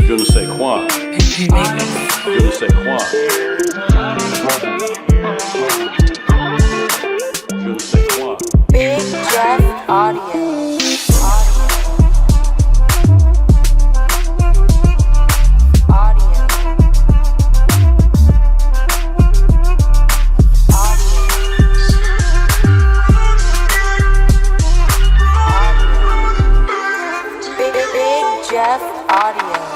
Je ne sais quoi. Je ne sais quoi. Je ne sais quoi. Big Jeff Audio. Jeff Audio.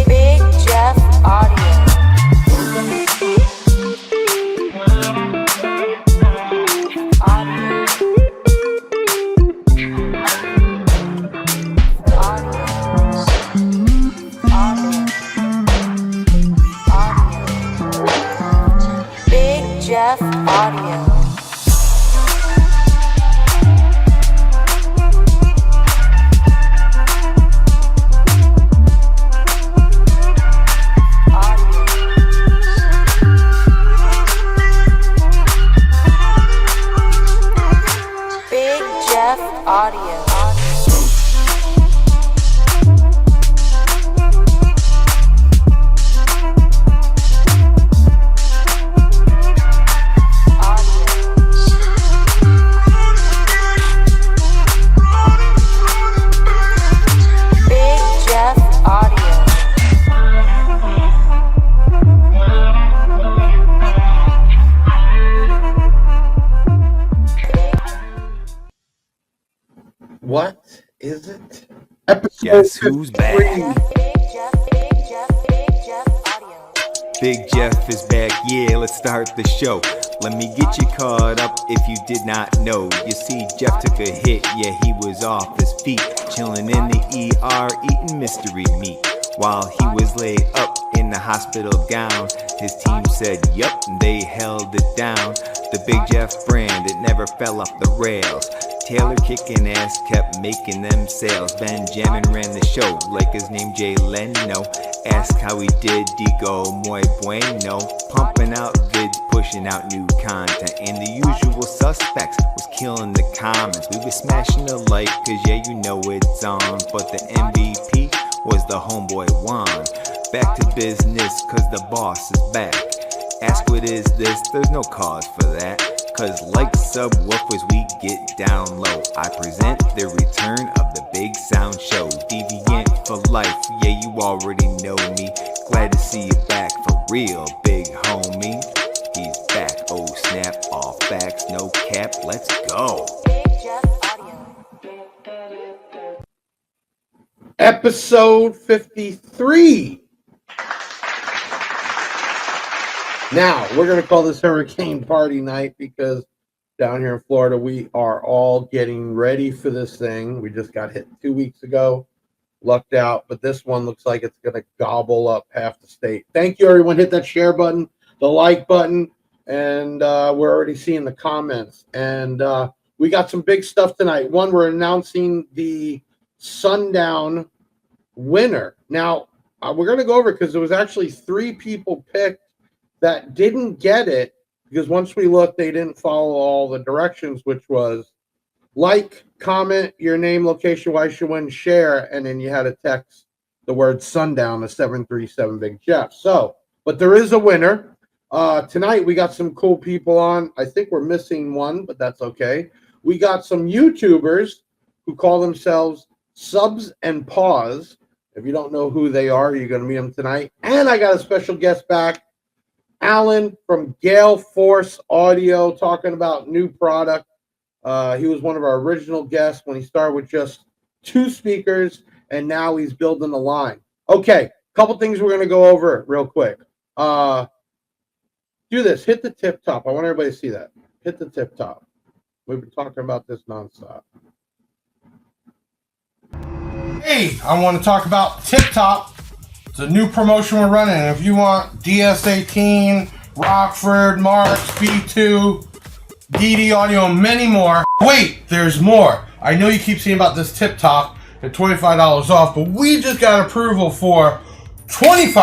Big Jeff Audio. Jeff Audio. Big Jeff Audio. What is it? Episode Guess who's back? Big Jeff is back, yeah, let's start the show. Let me get you caught up if you did not know. You see, Jeff took a hit, yeah, he was off his feet, chilling in the ER, eating mystery meat. While he was laid up in the hospital gown, his team said, yup, and they held it down. The Big Jeff brand, it never fell off the rails. Taylor kicking ass kept making them sales. Benjamin ran the show like his name Jay Leno. Ask how he did, digo muy bueno. Pumping out vids, pushing out new content. And the usual suspects was killing the comments. We were smashing the like cause yeah you know it's on. But the MVP was the homeboy Juan. Back to business cause the boss is back. Ask what is this, there's no cause for that. Cause like subwoofers we get down low. I present the return of the Big Sound Show. Deviant for life, yeah you already know me. Glad to see you back for real, big homie. He's back, oh snap, all facts, no cap, let's go. Episode 53. Now, we're going to call this Hurricane Party Night because down here in Florida, we are all getting ready for this thing. We just got hit 2 weeks ago, lucked out, but this one looks like it's going to gobble up half the state. Thank you, everyone. Hit that share button, the like button, and we're already seeing the comments. And we got some big stuff tonight. One, we're announcing the Sundown winner. Now, we're going to go over it because there was actually 3 people picked that didn't get it because once we looked, they didn't follow all the directions, which was like, comment, your name, location, why you should win, share, and then you had to text the word Sundown to 737 Big Jeff. So, but there is a winner. Tonight we got some cool people on. I think we're missing one, but that's okay. We got some YouTubers who call themselves Subz and Paws. If you don't know who they are, you're going to meet them tonight. And I got a special guest back, Alan from Galeforce Audio, talking about new product. He was one of our original guests when he started with just 2 speakers, and now he's building a line. Okay, couple things we're going to go over real quick. Do this. Hit the tip top. I want everybody to see that. Hit the tip top. We've been talking about this nonstop. Hey, I want to talk about Tip Top. It's a new promotion we're running. If you want DS18, Rockford, Marks, B2, DD Audio, and many more. Wait, there's more. I know you keep seeing about this Tip Top. and $25 off, but we just got approval for $25,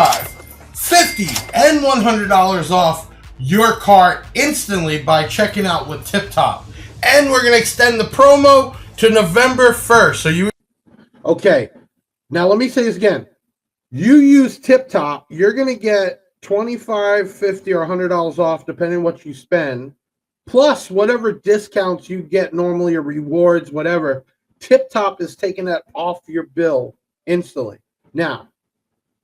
$50, and $100 off your cart instantly by checking out with Tip Top. And we're going to extend the promo to November 1st. So you... Okay, now let me say this again. You use Tip Top, you're going to get $25, $50, or $100 off depending on what you spend, plus whatever discounts you get normally or rewards, whatever. Tip Top is taking that off your bill instantly. Now,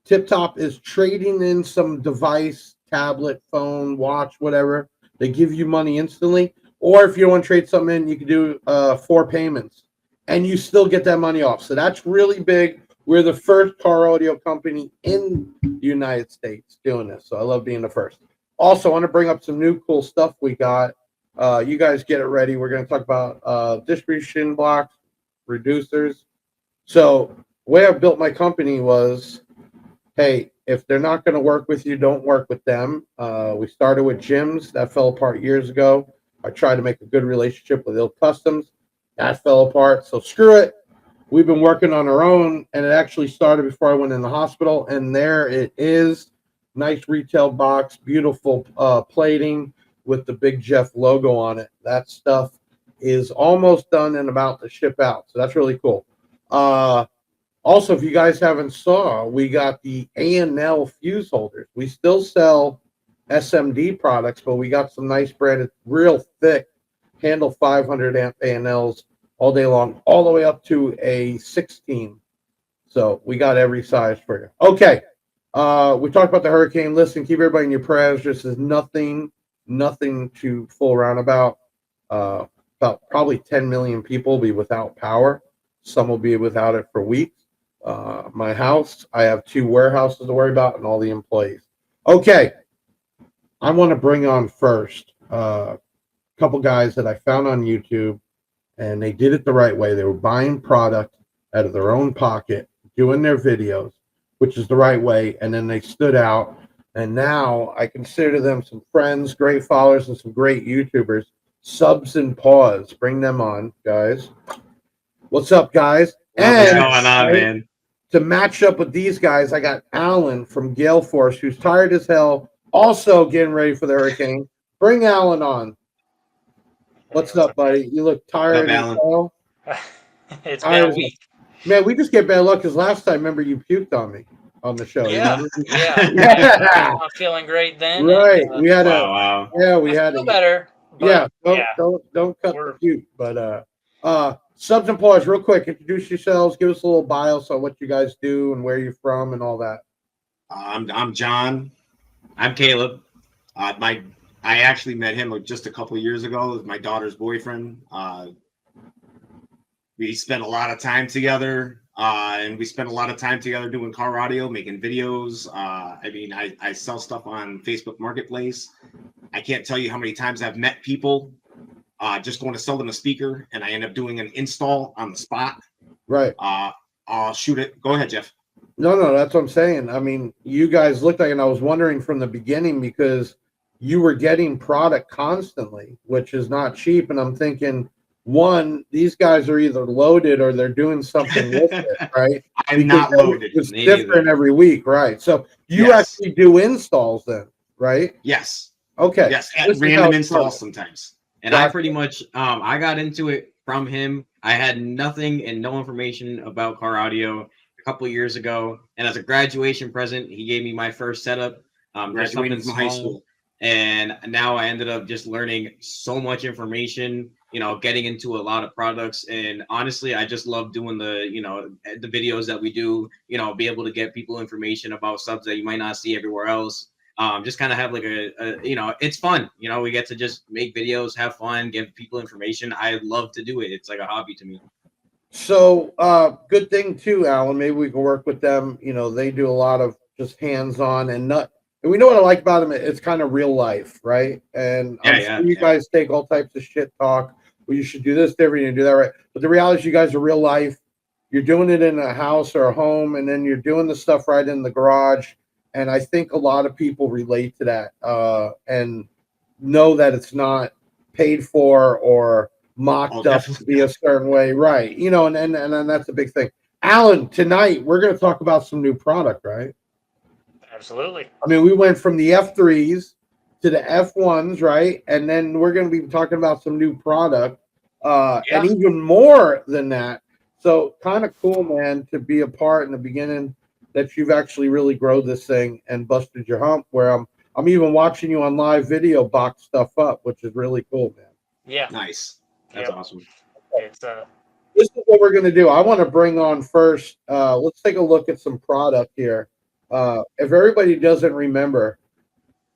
Tip Top is trading in some device, tablet, phone, watch, whatever. They give you money instantly. Or if you want to trade something in, you can do 4 payments, and you still get that money off. So that's really big. We're the first car audio company in the United States doing this. So I love being the first. Also, I want to bring up some new cool stuff we got. You guys get it ready. We're going to talk about distribution blocks, reducers. So the way I built my company was, hey, if they're not going to work with you, don't work with them. We started with gyms. That fell apart years ago. I tried to make a good relationship with Ill Customs. That fell apart. So screw it. We've been working on our own, and it actually started before I went in the hospital. And there it is. Nice retail box, beautiful plating with the Big Jeff logo on it. That stuff is almost done and about to ship out. So that's really cool. Also, if you guys haven't saw, we got the A&L fuse holders. We still sell SMD products, but we got some nice branded, real thick, handle 500 amp A&Ls all day long, all the way up to a 16. So we got every size for you. Okay. We talked about the hurricane. Listen, keep everybody in your prayers. This is nothing to fool around about. About probably 10 million people will be without power. Some will be without it for weeks. My house, I have 2 warehouses to worry about and all the employees. Okay. I want to bring on first a couple guys that I found on YouTube, and they did it the right way. They were buying product out of their own pocket, doing their videos, which is the right way, and then they stood out. And now I consider them some friends, great followers, and some great YouTubers. Subz and Paws. Bring them on, guys. What's up, guys? What's going on, man? To match up with these guys, I got Alan from Galeforce, who's tired as hell, also getting ready for the hurricane. Bring Alan on. What's up, buddy? You look tired as hell. It's been a week. Man, we just get bad luck because last time, remember, you puked on me on the show. Yeah, yeah. I'm not feeling great then. Right. We had wow. Yeah, we had feel better. Yeah. Don't cut the puke. But Subz and Paws, real quick, introduce yourselves. Give us a little bio on what you guys do and where you're from and all that. I'm John. I'm Caleb. I actually met him just a couple of years ago as my daughter's boyfriend. We spent a lot of time together, and we spent a lot of time together doing car audio, making videos. I sell stuff on Facebook Marketplace. I can't tell you how many times I've met people just going to sell them a speaker, and I end up doing an install on the spot. Right. I'll shoot it. Go ahead, Jeff. No, that's what I'm saying. I mean, you guys looked like, and I was wondering from the beginning because you were getting product constantly, which is not cheap. And I'm thinking, one, these guys are either loaded or they're doing something with it, right? I'm not loaded. It's different every week, right? So you actually do installs then, right? Yes. Okay. Yes, at random installs sometimes. And I pretty much, I got into it from him. I had nothing and no information about car audio a couple of years ago. And as a graduation present, he gave me my first setup. Graduating from high school. And now I ended up just learning so much information, getting into a lot of products. And honestly, I just love doing the videos that we do, be able to get people information about subs that you might not see everywhere else. Just kind of have like it's fun. We get to just make videos, have fun, give people information. I love to do it. It's like a hobby to me. So good thing too, Alan, maybe we can work with them. They do a lot of just hands-on and we know what I like about them. It's kind of real life, right? And I'm sure you guys take all types of shit talk. Well, you should do this different and do that right. But the reality is you guys are real life. You're doing it in a house or a home, and then you're doing the stuff right in the garage. And I think a lot of people relate to that and know that it's not paid for or mocked up to be a certain way, right? And that's a big thing. Alan, tonight we're going to talk about some new product, right? Absolutely. I mean, we went from the F3s to the F1s, right? And then we're going to be talking about some new product, and even more than that. So kind of cool, man, to be a part in the beginning that you've actually really grown this thing and busted your hump. Where I'm even watching you on live video box stuff up, which is really cool, man. Yeah. Nice. That's awesome. It's This is what we're going to do. I want to bring on first. Let's take a look at some product here. If everybody doesn't remember,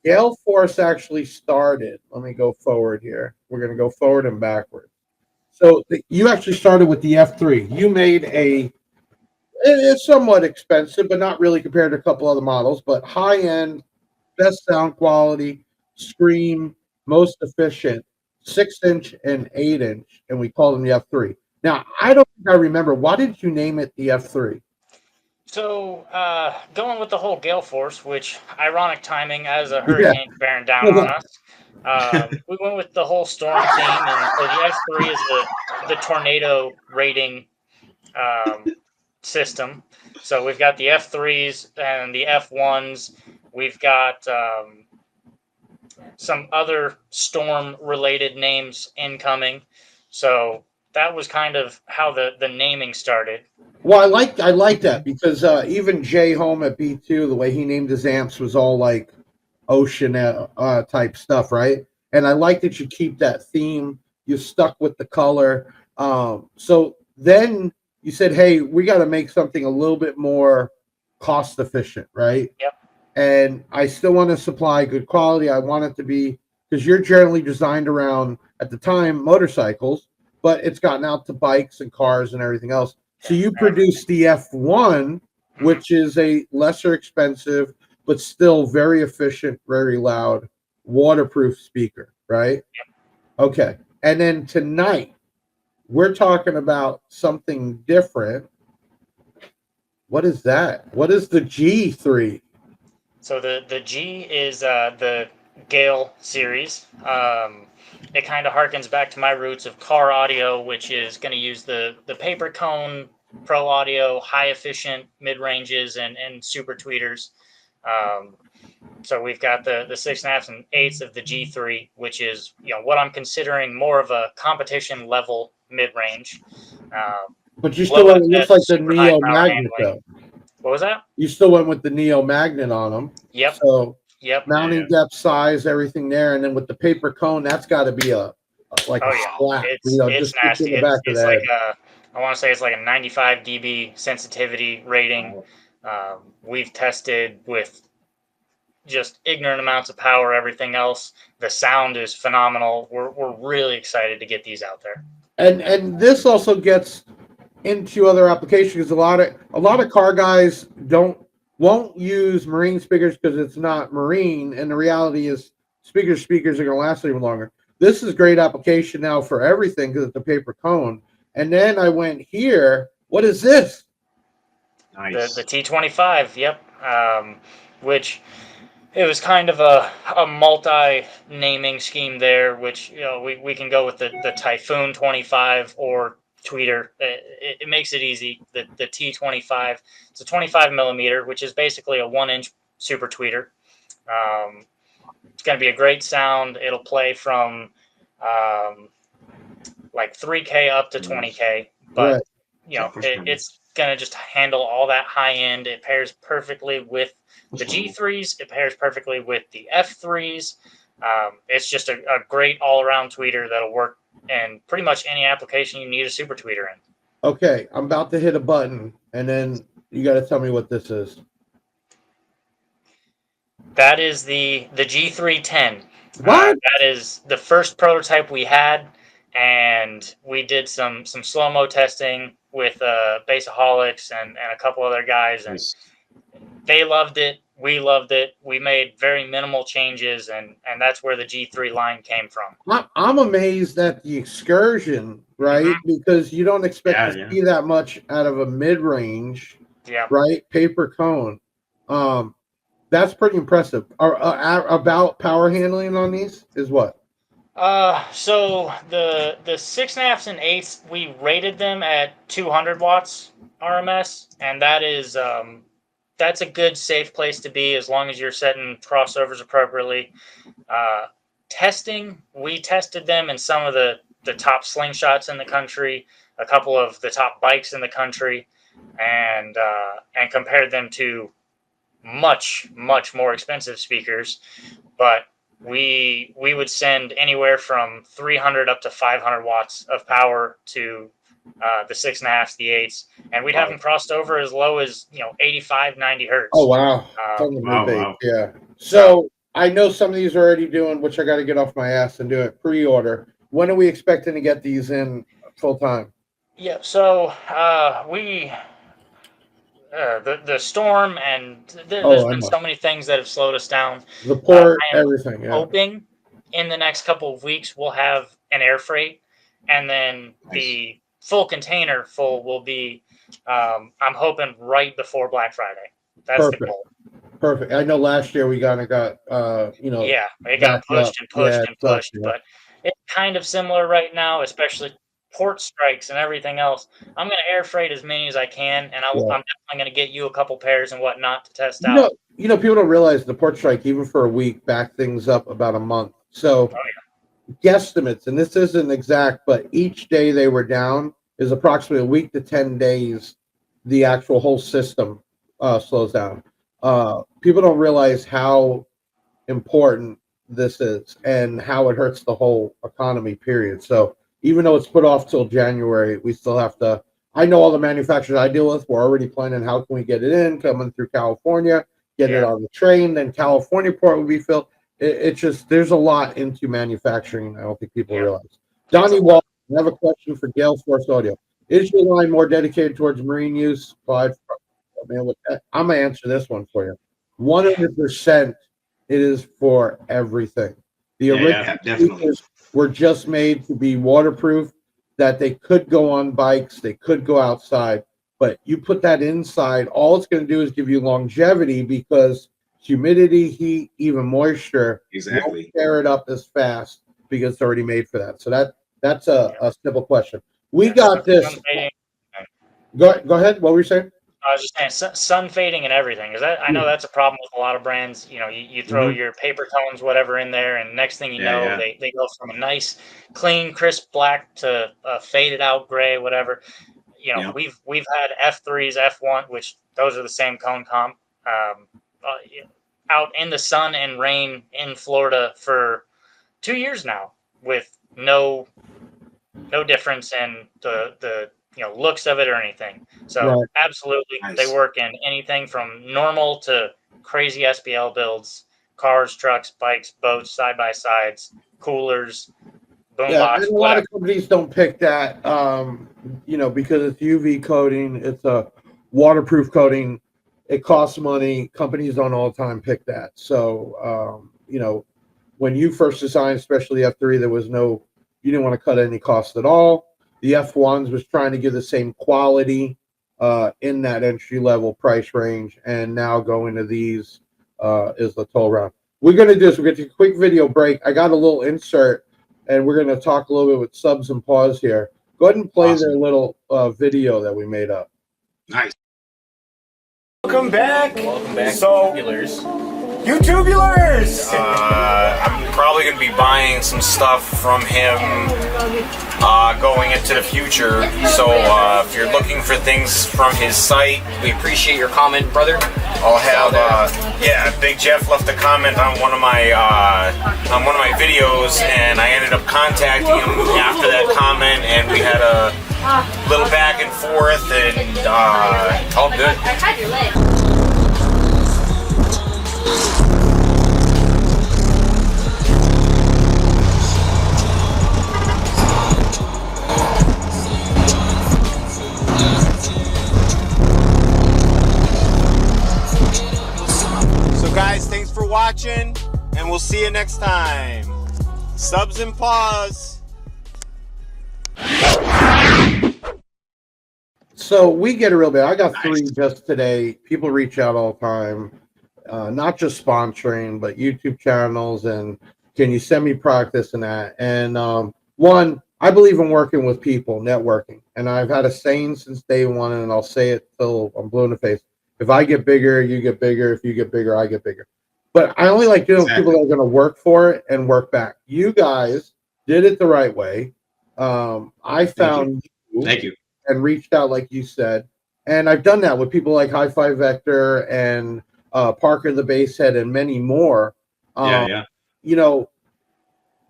Galeforce actually started. Let me go forward here. We're going to go forward and backward. So you actually started with the F3. You made it's somewhat expensive, but not really compared to a couple other models, but high end, best sound quality, scream, most efficient, 6-inch and 8-inch, and we call them the F3. Now, I don't think I remember. Why did you name it the F3? so going with the whole Galeforce, which ironic timing as a hurricane bearing down on us. We went with the whole storm theme, and so the F3 is the tornado rating system. So we've got the F3s and the F1s. We've got some other storm-related names incoming. So that was kind of how the naming started. Well, I like that because even Jay Home at B2, the way he named his amps was all like ocean type stuff, right? And I like that you keep that theme. You stuck with the color. So then you said, hey, we got to make something a little bit more cost efficient, right? Yep. And I still want to supply good quality. I want it to be, because you're generally designed around, at the time, motorcycles, but it's gotten out to bikes and cars and everything else. So you produced the F1, which is a lesser expensive, but still very efficient, very loud, waterproof speaker, right? Yep. Okay. And then tonight, we're talking about something different. What is that? What is the G3? So the G is the Gale series. It kind of harkens back to my roots of car audio, which is going to use the paper cone, pro audio, high efficient mid ranges, and super tweeters. So we've got the 6.5s and 8s of the G3, which is what I'm considering more of a competition level mid range. But you still went, it looks like the Neo Magnet though. What was that? You still went with the Neo Magnet on them. Yep. So yep. Mounting depth, size, everything there, and then with the paper cone, that's got to be a splat. It's nasty. It's like I want to say it's like a 95 dB sensitivity rating. We've tested with just ignorant amounts of power, everything else. The sound is phenomenal. We're really excited to get these out there. And this also gets into other applications because a lot of car guys won't use marine speakers because it's not marine, and the reality is speakers are going to last even longer. This is great application now for everything because it's a paper cone. And then I went here. What is this? Nice. The T25. Yep. Which it was kind of a multi-naming scheme there, which we can go with the Typhoon 25 or tweeter. It makes it easy. The T25. It's a 25 millimeter, which is basically a 1-inch super tweeter. It's going to be a great sound. It'll play from like 3K up to 20K, but it's going to just handle all that high end. It pairs perfectly with the G3s. It pairs perfectly with the F3s. It's just a great all-around tweeter that'll work in pretty much any application you need a super tweeter in. Okay, I'm about to hit a button, and then you got to tell me what this is. That is the G310. What? That is the first prototype we had, and we did some slow-mo testing with Bassaholics and a couple other guys, and they loved it. We loved it. We made very minimal changes, and that's where the G3 line came from. I'm amazed at the excursion, right? Mm-hmm. Because you don't expect to see that much out of a mid-range, right? Paper cone. That's pretty impressive. About power handling on these is what? So the 6.5s and 8s, we rated them at 200 watts RMS, and that's a good safe place to be as long as you're setting crossovers appropriately. Testing, we tested them in some of the top slingshots in the country, a couple of the top bikes in the country, and compared them to much more expensive speakers, but we would send anywhere from 300 up to 500 watts of power to the 6.5s, the 8s, and we'd have them crossed over as low as 85, 90 hertz. Oh wow, Wow. Yeah. So I know some of these are already doing, which I got to get off my ass and do it pre-order. When are we expecting to get these in full time? Yeah. So the storm, and there's been so many things that have slowed us down. The port, I am everything. Yeah. hoping in the next couple of weeks we'll have an air freight, and then the full container full will be. I'm hoping right before Black Friday. That's the goal. Perfect. I know last year we got Yeah, it got pushed and pushed, but it's kind of similar right now, especially port strikes and everything else. I'm going to air freight as many as I can, and I'm definitely going to get you a couple pairs and whatnot to test out. People don't realize the port strike, even for a week, backed things up about a month. So guesstimates, and this isn't exact, but each day they were down is approximately a week to 10 days. The actual whole system slows down. People don't realize how important this is and how it hurts the whole economy, period. So even though it's put off till January, we still have to. I know all the manufacturers I deal with, we're already planning how can we get it in, coming through California, get it on the train, then California port will be filled. It's just, there's a lot into manufacturing. I don't think people realize. Donnie Wall, I have a question for Galeforce Audio. Is your line more dedicated towards marine use? I'm going to answer this one for you. 100% it is for everything. The original speakers were just made to be waterproof, that they could go on bikes, they could go outside, but you put that inside, all it's going to do is give you longevity, because humidity, heat, even moisture won't tear it up as fast because it's already made for that. So that's a simple question. We got this. Go ahead. What were you saying? I was just saying sun fading and everything. I know that's a problem with a lot of brands. You throw your paper cones, whatever, in there, and next thing you know, they go from a nice, clean, crisp black to a faded out gray, whatever. We've had F3s, F1, which those are the same cone comp, out in the sun and rain in Florida for 2 years now, with no difference in the looks of it or anything. So absolutely, they work in anything from normal to crazy SBL builds, cars, trucks, bikes, boats, side by sides, coolers, boombox. And a lot of companies don't pick that, because it's UV coating, it's a waterproof coating. It costs money. Companies don't all the time pick that. So, when you first designed, especially F3, you didn't want to cut any cost at all. The F1s was trying to give the same quality in that entry level price range, and now going to these is the toll round. We're going to do this. We're going to take a quick video break. I got a little insert, and we're going to talk a little bit with Subz and Paws here. Go ahead and play their little video that we made up. Nice. Welcome back. So, YouTubulars! I'm probably going to be buying some stuff from him going into the future. So if you're looking for things from his site, we appreciate your comment, brother. I'll have Big Jeff left a comment on one of my videos, and I ended up contacting him after that comment, and we had a little back and forth, and all good. I tried your leg. Guys, thanks for watching, and we'll see you next time. Subz and Paws. So we get a real bit. I got 3 just today. People reach out all the time, not just sponsoring, but YouTube channels and Can you send me product, this and that? And one, I believe in working with people, networking, and I've had a saying since day one, and I'll say it till I'm blue in the face. If I get bigger, you get bigger. If you get bigger, I get bigger. But I only like doing people that are going to work for it and work back. You guys did it the right way. I found Thank you. And reached out, like you said. And I've done that with people like High Five Vector and Parker the Basshead and many more. Yeah. You know,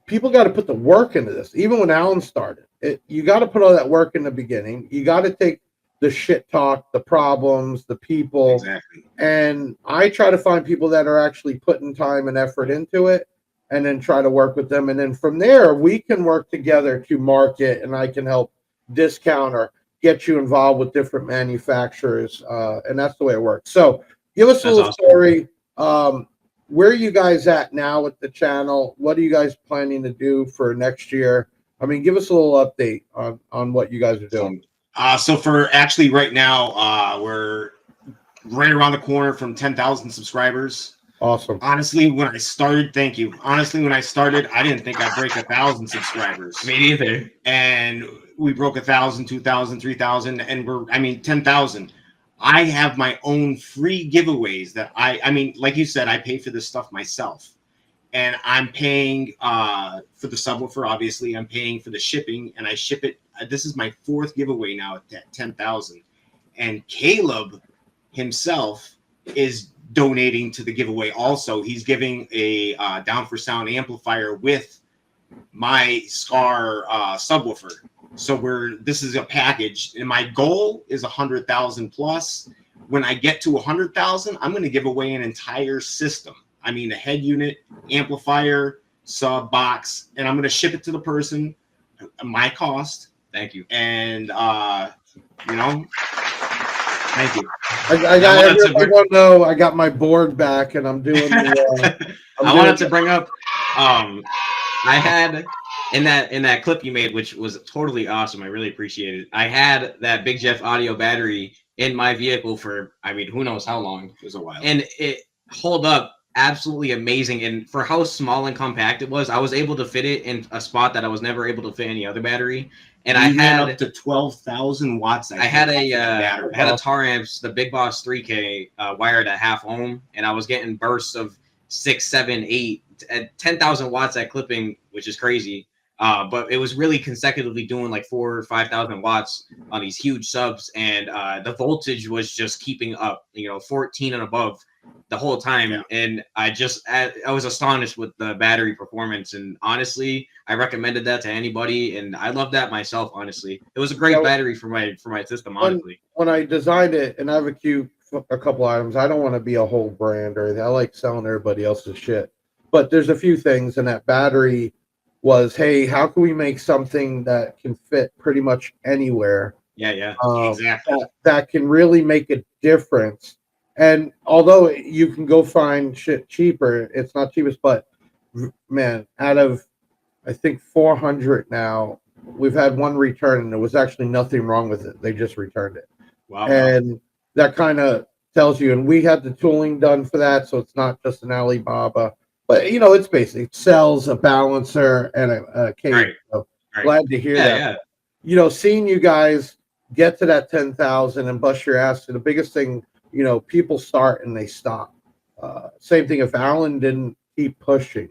people got to put the work into this. Even when Alan started, you got to put all that work in the beginning. You got to take the shit talk, the problems, the people. Exactly. And I try to find people that are actually putting time and effort into it, and then try to work with them. And then from there, we can work together to market, and I can help discount or get you involved with different manufacturers. And that's the way it works. So give us a little story. Where are you guys at now with the channel? What are you guys planning to do for next year? I mean, give us a little update on what you guys are doing. So for actually right now, we're right around the corner from 10,000 subscribers. Awesome. Honestly, when I started, thank you. Honestly, when I started, I didn't think I'd break 1,000 subscribers. Me neither. And we broke 1,000, 2,000, 3,000, and 10,000. I have my own free giveaways that I mean, like you said, I pay for this stuff myself. And I'm paying for the subwoofer, obviously. I'm paying for the shipping, and I ship it. This is my 4th giveaway now at 10,000. And Caleb himself is donating to the giveaway also. He's giving a Down for Sound amplifier with my Scar subwoofer. So this is a package, and my goal is 100,000 plus. When I get to 100,000, I'm going to give away an entire system. I mean, a head unit, amplifier, sub box, and I'm going to ship it to the person, my cost. Thank you. And you know, thank you. Everyone know I got my board back, and I'm doing the. I wanted to bring up. I had in that clip you made, which was totally awesome. I really appreciate it. I had that Big Jeff audio battery in my vehicle for, I mean, who knows how long. It was a while, and it held up absolutely amazing. And for how small and compact it was, I was able to fit it in a spot that I was never able to fit any other battery. And I had up to 12,000 watts. I had a Tar Amps, the Big Boss 3K wired at half ohm, and I was getting bursts of 6, 7, 8, at 10,000 watts at clipping, which is crazy. But it was really consecutively doing like 4,000 or 5,000 watts on these huge subs, and the voltage was just keeping up, 14 and above the whole time. Yeah. And I was astonished with the battery performance, and honestly, I recommended that to anybody, and I love that myself. Honestly, it was a great battery for my system. Honestly, when I designed it, and I have a couple items, I don't want to be a whole brand or anything. I like selling everybody else's shit, but there's a few things, and that battery was, hey, how can we make something that can fit pretty much anywhere? Yeah, exactly. That can really make a difference. And although you can go find shit cheaper, it's not cheapest, but man, out of I think 400 now, we've had one return, and there was actually nothing wrong with it. They just returned it. Wow. And that kind of tells you, and we had the tooling done for that, so it's not just an Alibaba. But, it's basic. It sells a balancer and a case. Right. So glad to hear that. Yeah. Seeing you guys get to that 10,000 and bust your ass, the biggest thing, people start and they stop. Same thing if Alan didn't keep pushing.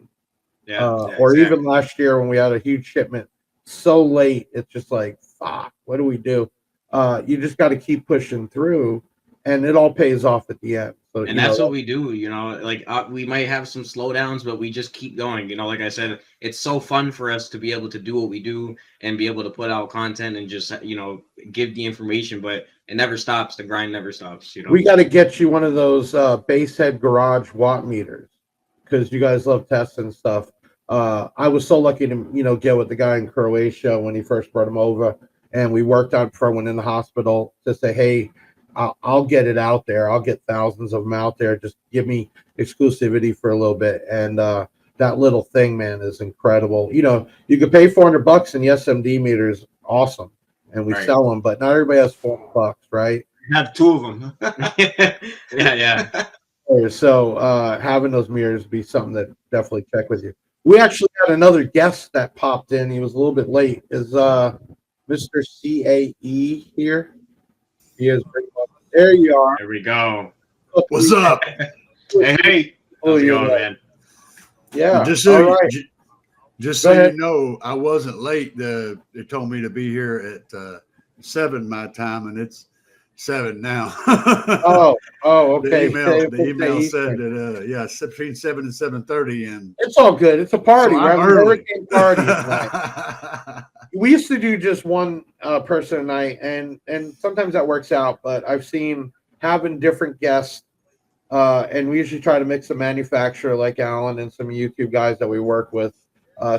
Or even last year when we had a huge shipment so late, it's just like, fuck, what do we do? You just got to keep pushing through, and it all pays off at the end. So, and that's what we do, we might have some slowdowns, but we just keep going. Like I said, it's so fun for us to be able to do what we do and be able to put out content and just, give the information, but it never stops. The grind never stops. We got to get you one of those Basshead garage watt meters, because you guys love testing stuff. I was so lucky to, get with the guy in Croatia when he first brought him over, and we worked on for when in the hospital to say, hey, I'll get it out there. I'll get thousands of them out there. Just give me exclusivity for a little bit. And that little thing, man, is incredible. You could pay $400 and the SMD meter is awesome, and we sell them, but not everybody has $400, right? I have 2 of them. Yeah. So having those mirrors be something that definitely check with you. We actually had another guest that popped in. He was a little bit late. Is Mr. CAE here? He is. There you are. There we go. What's up? Hey, How's it going, man? Yeah. Just All so, right. just Go so ahead. you know, I wasn't late. They told me to be here at 7 my time, and it's 7 now. Oh, okay. The email said that it's between 7 and 7:30, and It's all good. It's a party. so We're I'm having a early. hurricane party tonight. We used to do just one person a night, and sometimes that works out. But I've seen having different guests, and we usually try to mix a manufacturer like Alan and some YouTube guys that we work with.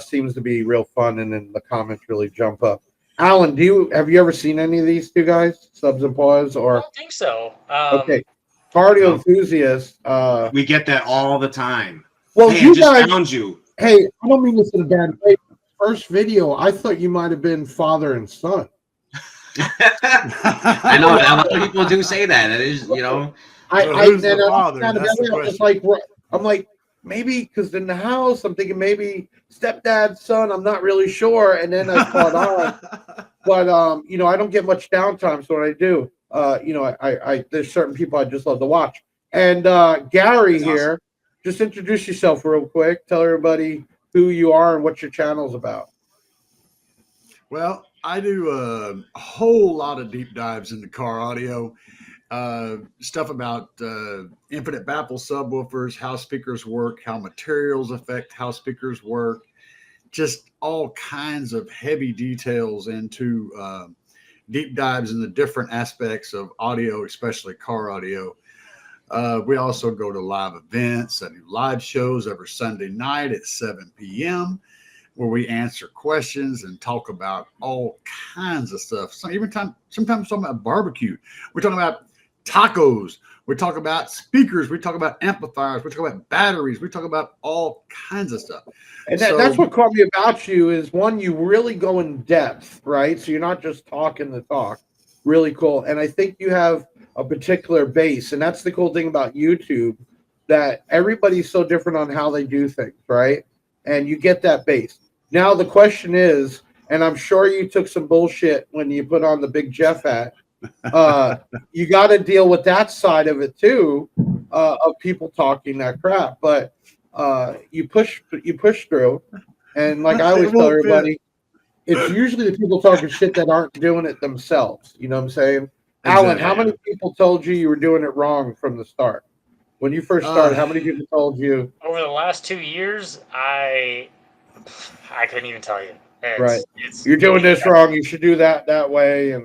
Seems to be real fun, and then the comments really jump up. Alan, have you ever seen any of these two guys, Subz and Paws, I or don't think so. okay, cardio enthusiasts? we get that all the time. Well, Hey, I you just guys. found you. Hey, I don't mean this in a bad way. First video, I thought you might have been father and son. I know a lot of people do say that. It is, you know. Who's the father? That's the question. I'm like, maybe because in the house, I'm thinking maybe stepdad, son. I'm not really sure. And then I caught on. But I don't get much downtime, so what I do, I there's certain people I just love to watch. And Gary That's here, just introduce yourself real quick. Tell everybody who you are and what your channel's about. Well, I do a whole lot of deep dives into car audio, stuff about infinite baffle subwoofers, how speakers work, how materials affect how speakers work, just all kinds of heavy details into deep dives in the different aspects of audio, especially car audio. We also go to live events. I do live shows every Sunday night at 7 p.m. where we answer questions and talk about all kinds of stuff. Sometimes talking about barbecue. We're talking about tacos. We talk about speakers. We talk about amplifiers. We talk about batteries. We talk about all kinds of stuff. And that's what caught me about you is, one, you really go in depth, right? So you're not just talking the talk. Really cool. And I think you have a particular base. And that's the cool thing about YouTube, that everybody's so different on how they do things, right? And you get that base. Now the question is, and I'm sure you took some bullshit when you put on the Big Jeff hat, you got to deal with that side of it too, of people talking that crap. But you push through, and like I always tell everybody, it's usually the people talking shit that aren't doing it themselves. You know what I'm saying? Exactly. Alan, how many people told you were doing it wrong from the start? When you first started, how many people told you? Over the last 2 years, I couldn't even tell you. You're doing this wrong. You should do that way.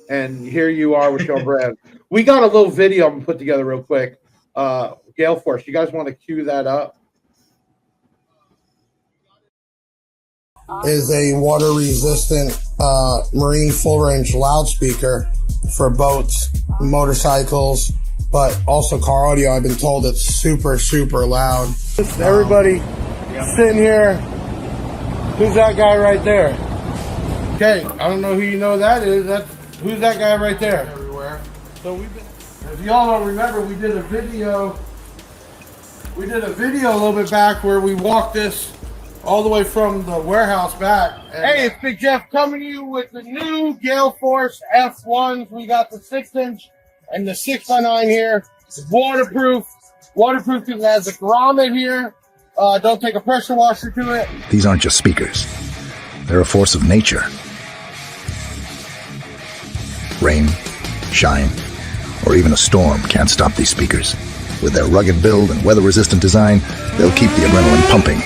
And here you are with your brand. We got a little video I'm gonna put together real quick. Galeforce, you guys want to cue that up? Is a water resistant marine full range loudspeaker for boats, motorcycles, but also car audio. I've been told it's super, super loud. Everybody sitting here, who's that guy right there? Okay, I don't know who you know that is. Who's that guy right there? Everywhere. So if y'all don't remember, we did a video a little bit back where we walked this all the way from the warehouse back. Hey, it's Big Jeff coming to you with the new Galeforce F1s. We got the 6-inch and the 6x9 here. It's waterproof. Waterproof because it has a grommet here. Don't take a pressure washer to it. These aren't just speakers. They're a force of nature. Rain, shine, or even a storm can't stop these speakers. With their rugged build and weather-resistant design, they'll keep the adrenaline pumping.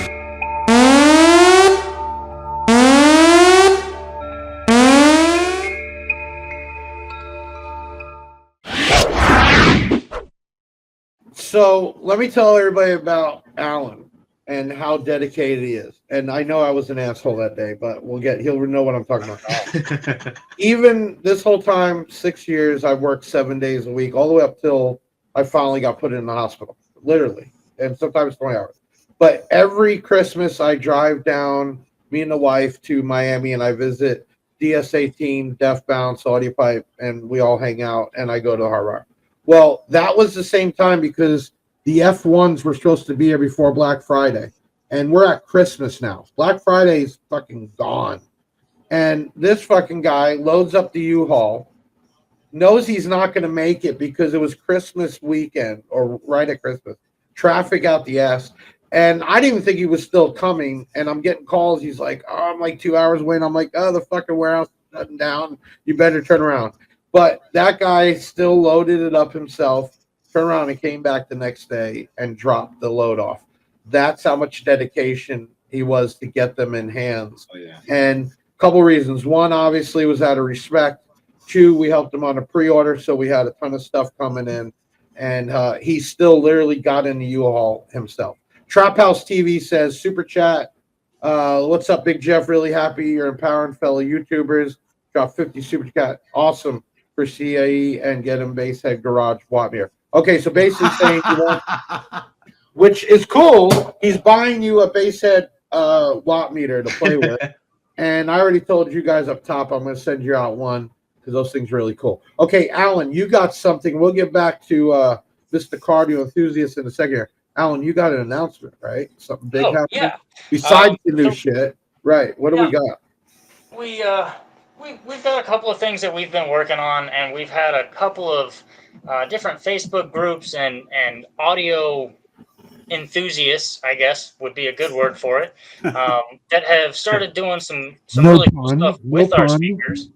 So let me tell everybody about Alan and how dedicated he is. And I know I was an asshole that day, but he'll know what I'm talking about. Even this whole time, 6 years, I've worked 7 days a week, all the way up till I finally got put in the hospital, literally, and sometimes 20 hours. But every Christmas, I drive down, me and the wife, to Miami, and I visit DS18, Deaf Bounce, Audio Pipe, and we all hang out, and I go to Hard Rock. Well, that was the same time because the F1s were supposed to be here before Black Friday. and we're at Christmas now. Black Friday's fucking gone. And this fucking guy loads up the U-Haul, knows he's not going to make it because it was Christmas weekend or right at Christmas. Traffic out the ass. And I didn't even think he was still coming. And I'm getting calls. He's like, oh, I'm like 2 hours away. And I'm like, oh, the fucking warehouse is shutting down. You better turn around. But that guy still loaded it up himself, turned around and came back the next day and dropped the load off. That's how much dedication he was to get them in hands. Oh, yeah. And a couple reasons. One, obviously, was out of respect. Two, we helped him on a pre-order, so we had a ton of stuff coming in. And he still literally got in the U-Haul himself. Trap House TV says, Super Chat, what's up, Big Jeff? Really happy you're empowering fellow YouTubers. Drop 50 Super Chat. Awesome for CAE and get him Basehead Garage Wattmeter. Okay, so basically saying, which is cool, he's buying you a Basehead Wattmeter to play with. And I already told you guys up top I'm going to send you out one because those things are really cool. Okay, Alan, you got something. We'll get back to Mr. Cardio Enthusiast in a second here. Alan, you got an announcement, right? Something big happening? Yeah. Besides the new shit. Right. What do we got? We've got a couple of things that we've been working on, and we've had a couple of different Facebook groups and audio enthusiasts, I guess would be a good word for it, that have started doing some really cool stuff with our speakers.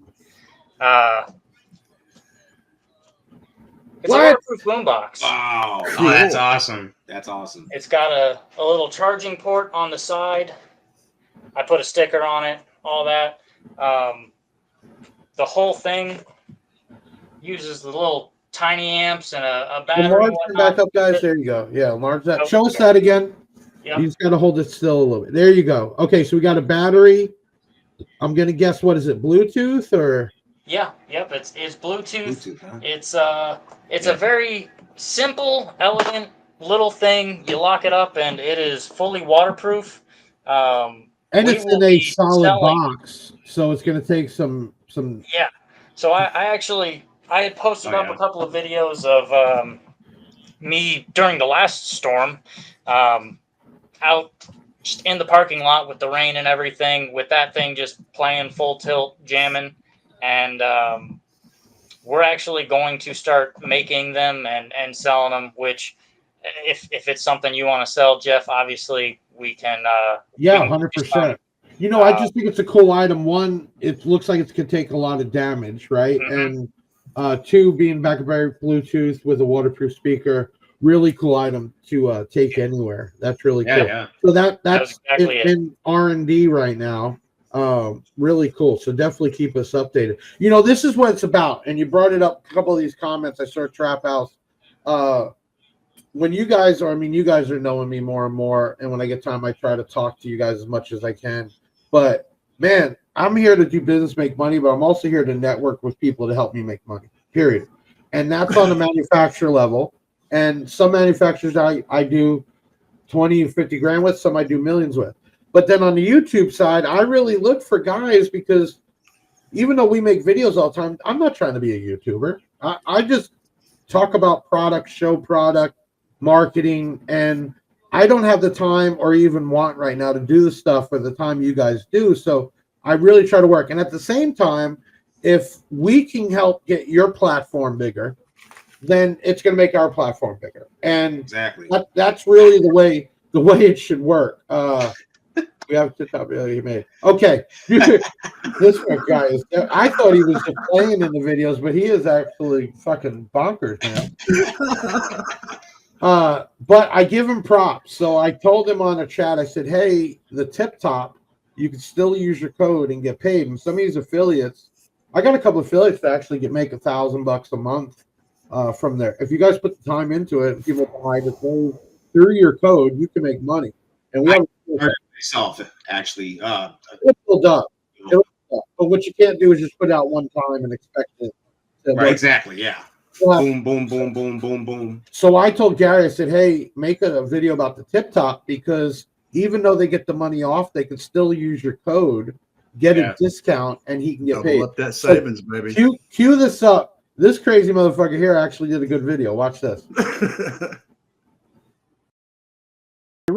It's a waterproof boombox. Wow. Oh, that's awesome. That's awesome. It's got a little charging port on the side. I put a sticker on it, all that. The whole thing uses the little tiny amps and a battery. Enlarge back up, guys. There you go. Yeah, enlarge that. Show us that again. Yep. You just got to hold it still a little bit. There you go. Okay, so we got a battery. I'm going to guess, what is it, Bluetooth or? Yeah, yep, it's Bluetooth. Huh? It's a very simple, elegant little thing. You lock it up and it is fully waterproof. And it's in a solid box, so it's going to take some. Yeah. So I had posted up a couple of videos of me during the last storm, out just in the parking lot with the rain and everything, with that thing just playing full tilt, jamming, and we're actually going to start making them and selling them. Which, if it's something you want to sell, Jeff, obviously we can. Yeah, 100%. You know, I just think it's a cool item. One, it looks like it's going to take a lot of damage, right? Mm-hmm. And two, being back-to-back Bluetooth with a waterproof speaker, really cool item to take anywhere. That's really cool. Yeah. So that's exactly in R&D right now. Really cool. So definitely keep us updated. You know, this is what it's about. And you brought it up, a couple of these comments I saw at Trap House. When you guys are, you guys are knowing me more and more. And when I get time, I try to talk to you guys as much as I can. But man, I'm here to do business, make money, but I'm also here to network with people to help me make money, period. And that's on the manufacturer level. And some manufacturers I do 20 and 50 grand with, some I do millions with. But then on the YouTube side, I really look for guys because even though we make videos all the time, I'm not trying to be a YouTuber. I just talk about product, show product, marketing, and I don't have the time or even want right now to do the stuff for the time you guys do. So I really try to work. And at the same time, if we can help get your platform bigger, then it's going to make our platform bigger. And exactly that's really the way it should work. We have to top you made. Okay. This guy is, I thought he was just playing in the videos, but he is actually fucking bonkers, man. But I give him props. So I told him on a chat, I said, hey, the tip top, you can still use your code and get paid. And some of these affiliates, I got a couple of affiliates that actually make $1,000 a month from there. If you guys put the time into it, and people buy the code through your code, you can make money. And we have myself actually. It's still done. But what you can't do is just put out one time and expect it to right, exactly, yeah. Boom, boom, boom, boom, boom, boom. So I told Gary, I said, hey, make a video about the tip top, because even though they get the money off, they can still use your code, get a discount, and he can get paid. Up that savings, baby. Cue this up. This crazy motherfucker here actually did a good video. Watch this.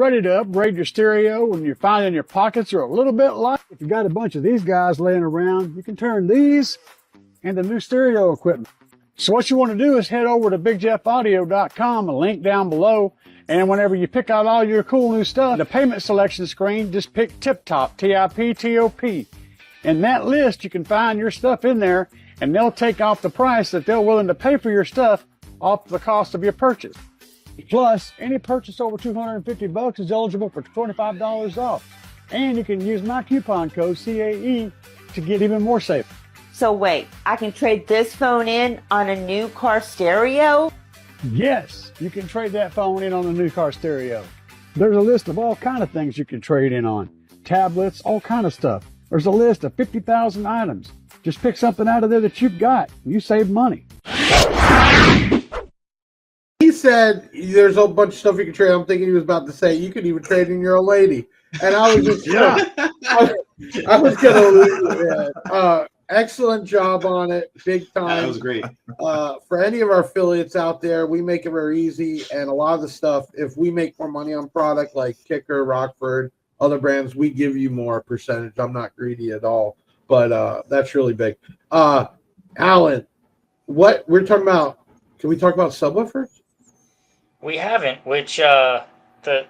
ready to upgrade your stereo and you're finding your pockets are a little bit light, if you got a bunch of these guys laying around, you can turn these into new stereo equipment. So what you want to do is head over to bigjeffaudio.com, a link down below, and whenever you pick out all your cool new stuff, the payment selection screen, just pick Tip Top, T-I-P-T-O-P. In that list, you can find your stuff in there, and they'll take off the price that they're willing to pay for your stuff off the cost of your purchase. Plus, any purchase over $250 is eligible for $25 off. And you can use my coupon code CAE to get even more safe. So wait, I can trade this phone in on a new car stereo? Yes, you can trade that phone in on a new car stereo. There's a list of all kind of things you can trade in on. Tablets, all kind of stuff. There's a list of 50,000 items. Just pick something out of there that you've got. And you save money. He said there's a whole bunch of stuff you can trade. I'm thinking he was about to say you could even trade in your old lady. And I was just, I was going to lose it. Excellent job on it. Big time. That was great. For any of our affiliates out there, we make it very easy. And a lot of the stuff, if we make more money on product like Kicker, Rockford, other brands, we give you more percentage. I'm not greedy at all. But that's really big. Alan, what we're talking about, can we talk about subwoofers? We haven't, which the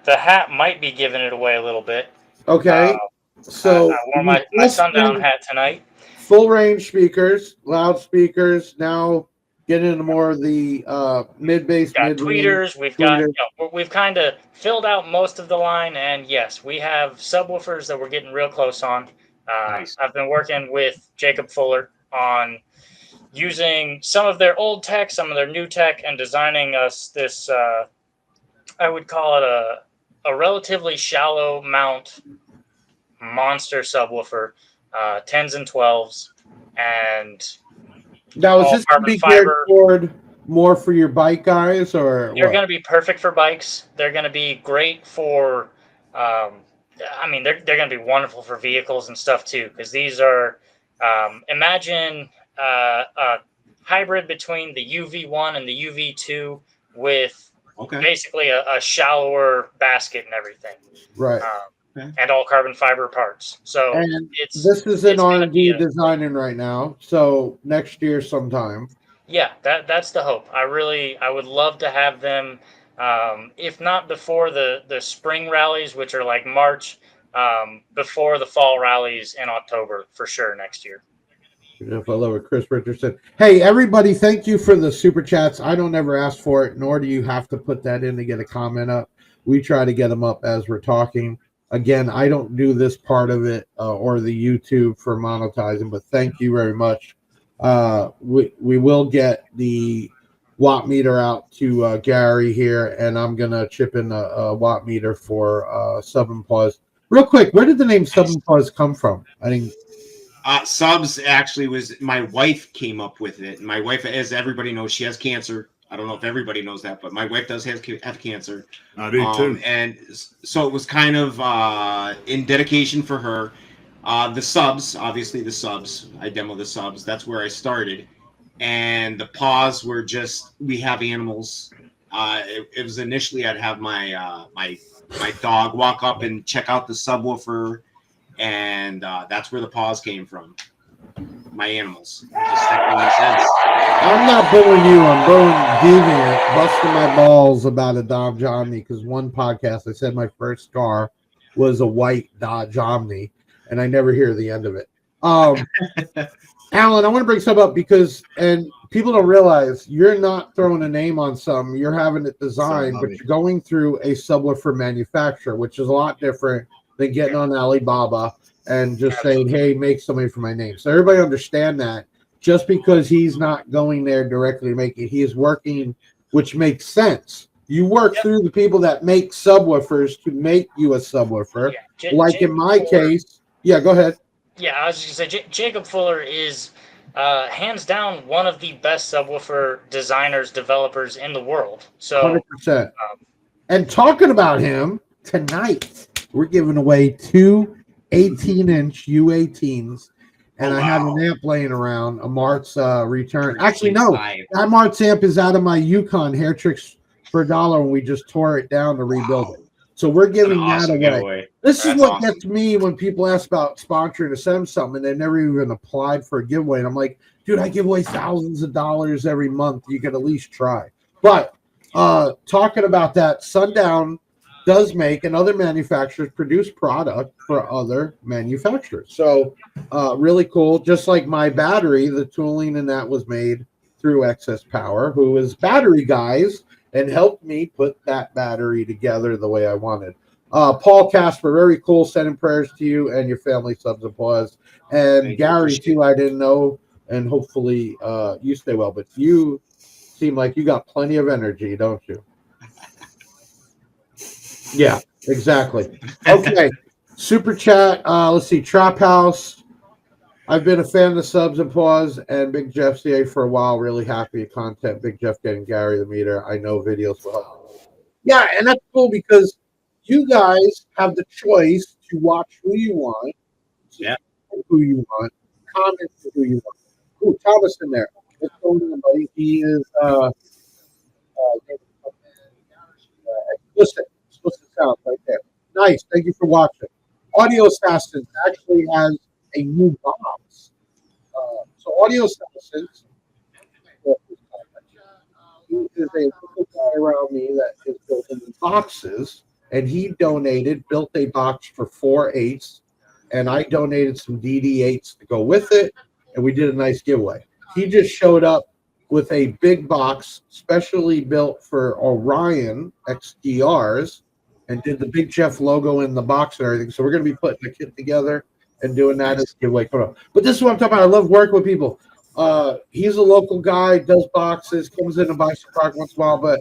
hat might be giving it away a little bit. Okay. So I wore my Sundown hat tonight. Full range speakers, loudspeakers, now getting into more of the mid-bass, got tweeters. We've kind of filled out most of the line, and yes, we have subwoofers that we're getting real close on. Nice. I've been working with Jacob Fuller on using some of their old tech, some of their new tech, and designing us this, I would call it a relatively shallow mount monster subwoofer, 10s and 12s, and now is this going to be geared toward more for your bike guys, or they're going to be perfect for bikes? They're going to be great for they're going to be wonderful for vehicles and stuff too, because these are imagine a hybrid between the UV1 and the UV2 with basically a shallower basket and everything, right? And all carbon fiber parts. So this is in R&D designing right now. So next year sometime. Yeah, that's the hope. I would love to have them, if not before the spring rallies, which are like March, before the fall rallies in October for sure next year. If I love it, Chris Richardson. Hey, everybody, thank you for the super chats. I don't ever ask for it, nor do you have to put that in to get a comment up. We try to get them up as we're talking. Again, I don't do this part of it or the YouTube for monetizing, but thank you very much. We will get the watt meter out to Gary here, and I'm going to chip in a watt meter for Subz and Paws. Real quick, where did the name Subz and Paws come from? I didn't. Subz actually was, my wife came up with it. My wife, as everybody knows, she has cancer. I don't know if everybody knows that, but my wife does have cancer. I do too. And so it was kind of in dedication for her. The Subz, obviously the Subz. I demoed the Subz. That's where I started. And the Paws were just, we have animals. It was initially I'd have my my dog walk up and check out the subwoofer, and that's where the Paws came from. My animals. Just that makes sense. I'm not bullying you. I'm bullying Deviant, busting my balls about a Dodge Omni, because one podcast I said my first car was a white Dodge Omni, and I never hear the end of it. Alan, I want to bring something up because, and people don't realize, you're not throwing a name on some, you're having it designed, but you're going through a subwoofer manufacturer, which is a lot different than getting on Alibaba and just saying, hey, make something for my name. So everybody understand that just because he's not going there directly to make it, he is working, which makes sense. You work through the people that make subwoofers to make you a subwoofer. Like in my case, go ahead. Yeah, I was just going to say, Jacob Fuller is hands down one of the best subwoofer designers, developers in the world. So 100%. And talking about him, tonight we're giving away two 18-inch U18s, and I have an amp laying around, a Mart's return. Actually, no, that Mart's amp is out of my Yukon Hair Tricks for $1, and we just tore it down to rebuild it. So we're giving An that awesome away. giveaway. This is That's what awesome. gets me when people ask about sponsoring to send something and they've never even applied for a giveaway. And I'm like, dude, I give away thousands of dollars every month. You can at least try. But talking about that, Sundown does make, and other manufacturers produce product for other manufacturers. So really cool. Just like my battery, the tooling in that was made through Excess Power, who is Battery Guys, and helped me put that battery together the way I wanted. Paul Casper, very cool. Sending prayers to you and your family, Subz and Paws. And Thank you. Gary, Appreciate too, I didn't know. And hopefully you stay well. But you seem like you got plenty of energy, don't you? Yeah, exactly. Okay. Super chat. Let's see. Trap House. I've been a fan of the Subz and Paws and Big Jeff CA for a while. Really happy with content. Big Jeff getting Gary the meter. I know videos will help. Yeah, and that's cool because you guys have the choice to watch who you want, Yeah. who you want, comment to who you want. Ooh, Thomas in there. Let's go to him, buddy. He is explicit sound right there. Nice. Thank you for watching. Audio Assassins actually has a new box. So Audio Assassins he is a little guy around me that is building boxes, and he built a box for 4/8s, and I donated some DD8s to go with it, and we did a nice giveaway. He just showed up with a big box specially built for Orion XDRs and did the Big Jeff logo in the box and everything. So we're going to be putting the kit together and doing that as a giveaway. But this is what I'm talking about. I love working with people. He's a local guy, does boxes, comes in and buys some product once in a while. But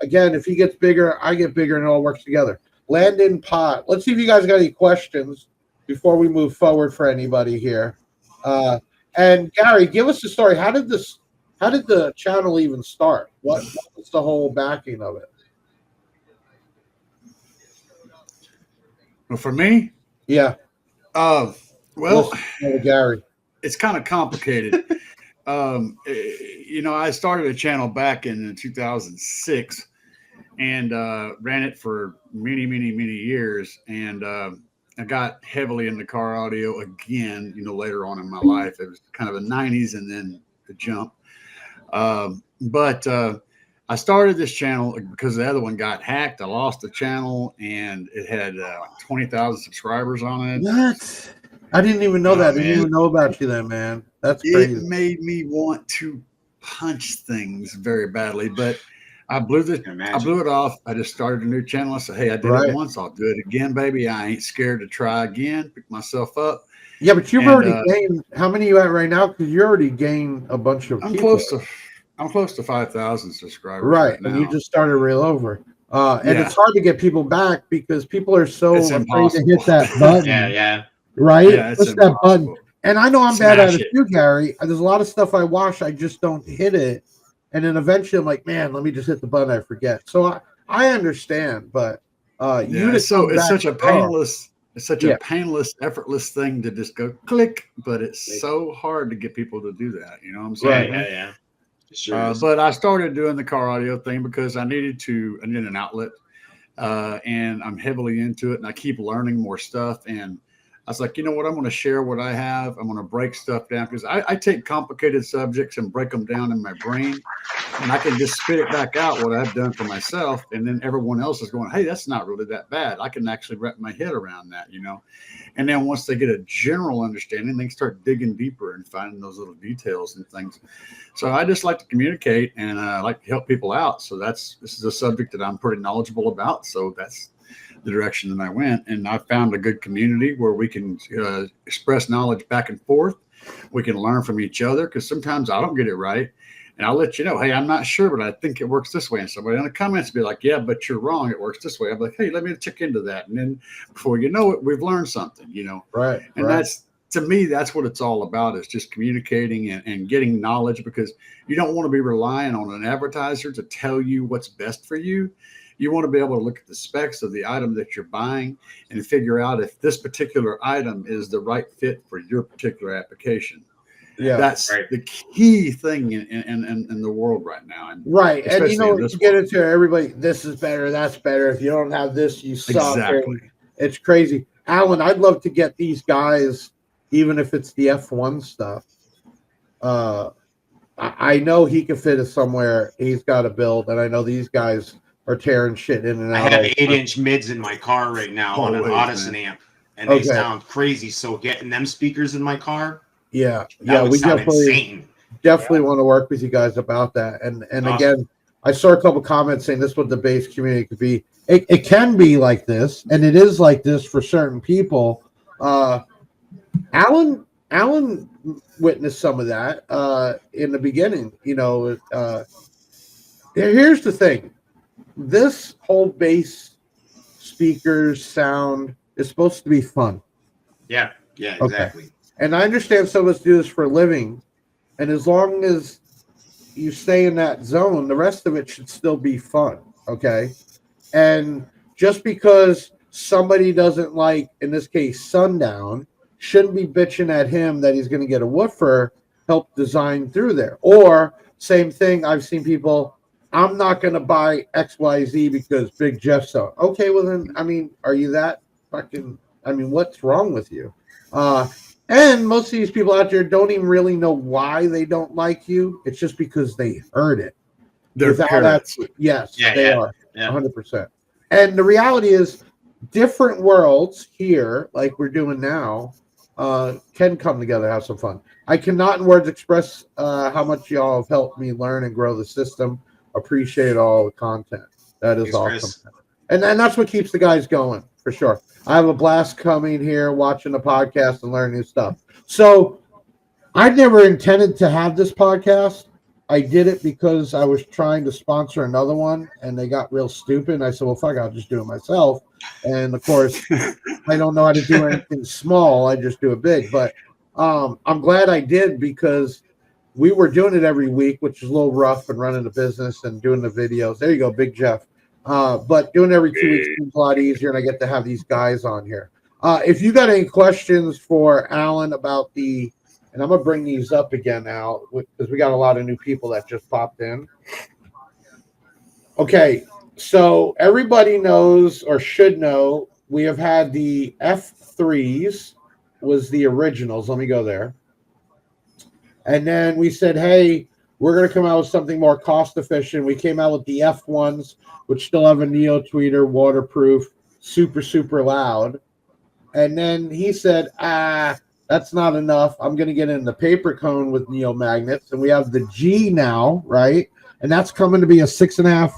again, if he gets bigger, I get bigger, and it all works together. Landon Pot. Let's see if you guys got any questions before we move forward for anybody here. And Gary, give us the story. How did the channel even start? What was the whole backing of it? Well, for me, yeah. Well, Gary, it's kind of complicated. I started a channel back in 2006 and ran it for many years. And I got heavily into car audio again, later on in my life. It was kind of the 90s and then the jump. But I started this channel because the other one got hacked. I lost the channel and it had 20,000 subscribers on it. What? I didn't even know that. I didn't even know about you then, man. That's crazy. It made me want to punch things very badly, but I blew it off. I just started a new channel. I said, hey, I did it once. I'll do it again, baby. I ain't scared to try again. Pick myself up. Yeah, but you've already gained. How many are you at right now? Because you already gained a bunch of people. I'm close to 5,000 subscribers. Right, and you just started real over. And it's hard to get people back because people are so afraid to hit that button. yeah. Right? Yeah, Push that button. And I know I'm bad at it too, Gary. There's a lot of stuff I watch, I just don't hit it. And then eventually I'm like, man, let me just hit the button, I forget. So I understand, but it's such a painless, effortless thing to just go click, but it's so hard to get people to do that. You know what I'm saying? Yeah. Sure but I started doing the car audio thing because I needed an outlet, and I'm heavily into it, and I keep learning more stuff. And I was like, you know what? I'm going to share what I have. I'm going to break stuff down because I take complicated subjects and break them down in my brain, and I can just spit it back out what I've done for myself. And then everyone else is going, hey, that's not really that bad. I can actually wrap my head around that, And then once they get a general understanding, they start digging deeper and finding those little details and things. So I just like to communicate and I like to help people out. So this is a subject that I'm pretty knowledgeable about. So that's the direction that I went. And I found a good community where we can express knowledge back and forth. We can learn from each other because sometimes I don't get it right. And I'll let you know, hey, I'm not sure, but I think it works this way. And somebody in the comments will be like, yeah, but you're wrong. It works this way. I'm like, hey, let me check into that. And then before you know it, we've learned something, Right. And that's, to me, that's what it's all about, is just communicating and getting knowledge, because you don't want to be relying on an advertiser to tell you what's best for you. You want to be able to look at the specs of the item that you're buying and figure out if this particular item is the right fit for your particular application. Yeah. That's Right. the key thing in the world right now. And Right. And especially you know, in you this get world. into everybody, this is better, that's better. If you don't have this, you suck. Exactly. And it's crazy. Alan, I'd love to get these guys, even if it's the F1 stuff. I know he can fit us somewhere. He's got a build, and I know these guys are tearing shit in and I out. have all- 8-inch mids in my car right now on an Always, Audison man. amp, and they Okay. sound crazy. So getting them speakers in my car, Yeah, that would we sound definitely insane. want to work with you guys about that. And Awesome. again, I saw a couple comments saying this is what the bass community could be. It can be like this, and it is like this for certain people. Alan witnessed some of that in the beginning. You know, here's the thing: this whole bass speakers sound is supposed to be fun. Yeah, exactly. And I understand some of us do this for a living, and as long as you stay in that zone, the rest of it should still be fun. Okay, and just because somebody doesn't like, in this case, Sundown, shouldn't be bitching at him that he's going to get a woofer help design through there. Or same thing, I've seen people, I'm not going to buy XYZ because Big Jeff's out. Okay, well then, I mean, are you that fucking, I mean, what's wrong with you? And most of these people out there don't even really know why they don't like you. It's just because they heard it. They're parrots. Yes, Yeah, they yeah, are. yeah. 100%. And the reality is, different worlds here, like we're doing now, can come together, have some fun. I cannot in words express how much y'all have helped me learn and grow the system. Appreciate all the content. That is Thanks, awesome. Chris. And that's what keeps the guys going, for sure. I have a blast coming here, watching the podcast and learning new stuff. So I never intended to have this podcast. I did it because I was trying to sponsor another one, and they got real stupid. And I said, well, fuck, I'll just do it myself. And, of course, I don't know how to do anything small. I just do it big. But I'm glad I did, because we were doing it every week, which is a little rough, and running the business and doing the videos. There you go, Big Jeff. But doing it every 2 weeks is a lot easier, and I get to have these guys on here. If you got any questions for Alan about the, and I'm going to bring these up again now because we got a lot of new people that just popped in. Okay, so everybody knows or should know we have had the F3s was the originals. Let me go there. And then we said, hey, we're going to come out with something more cost efficient. We came out with the F1s, which still have a Neo tweeter, waterproof, super, super loud. And then he said, that's not enough. I'm going to get in the paper cone with Neo magnets. And we have the G now, right? And that's coming to be a 6.5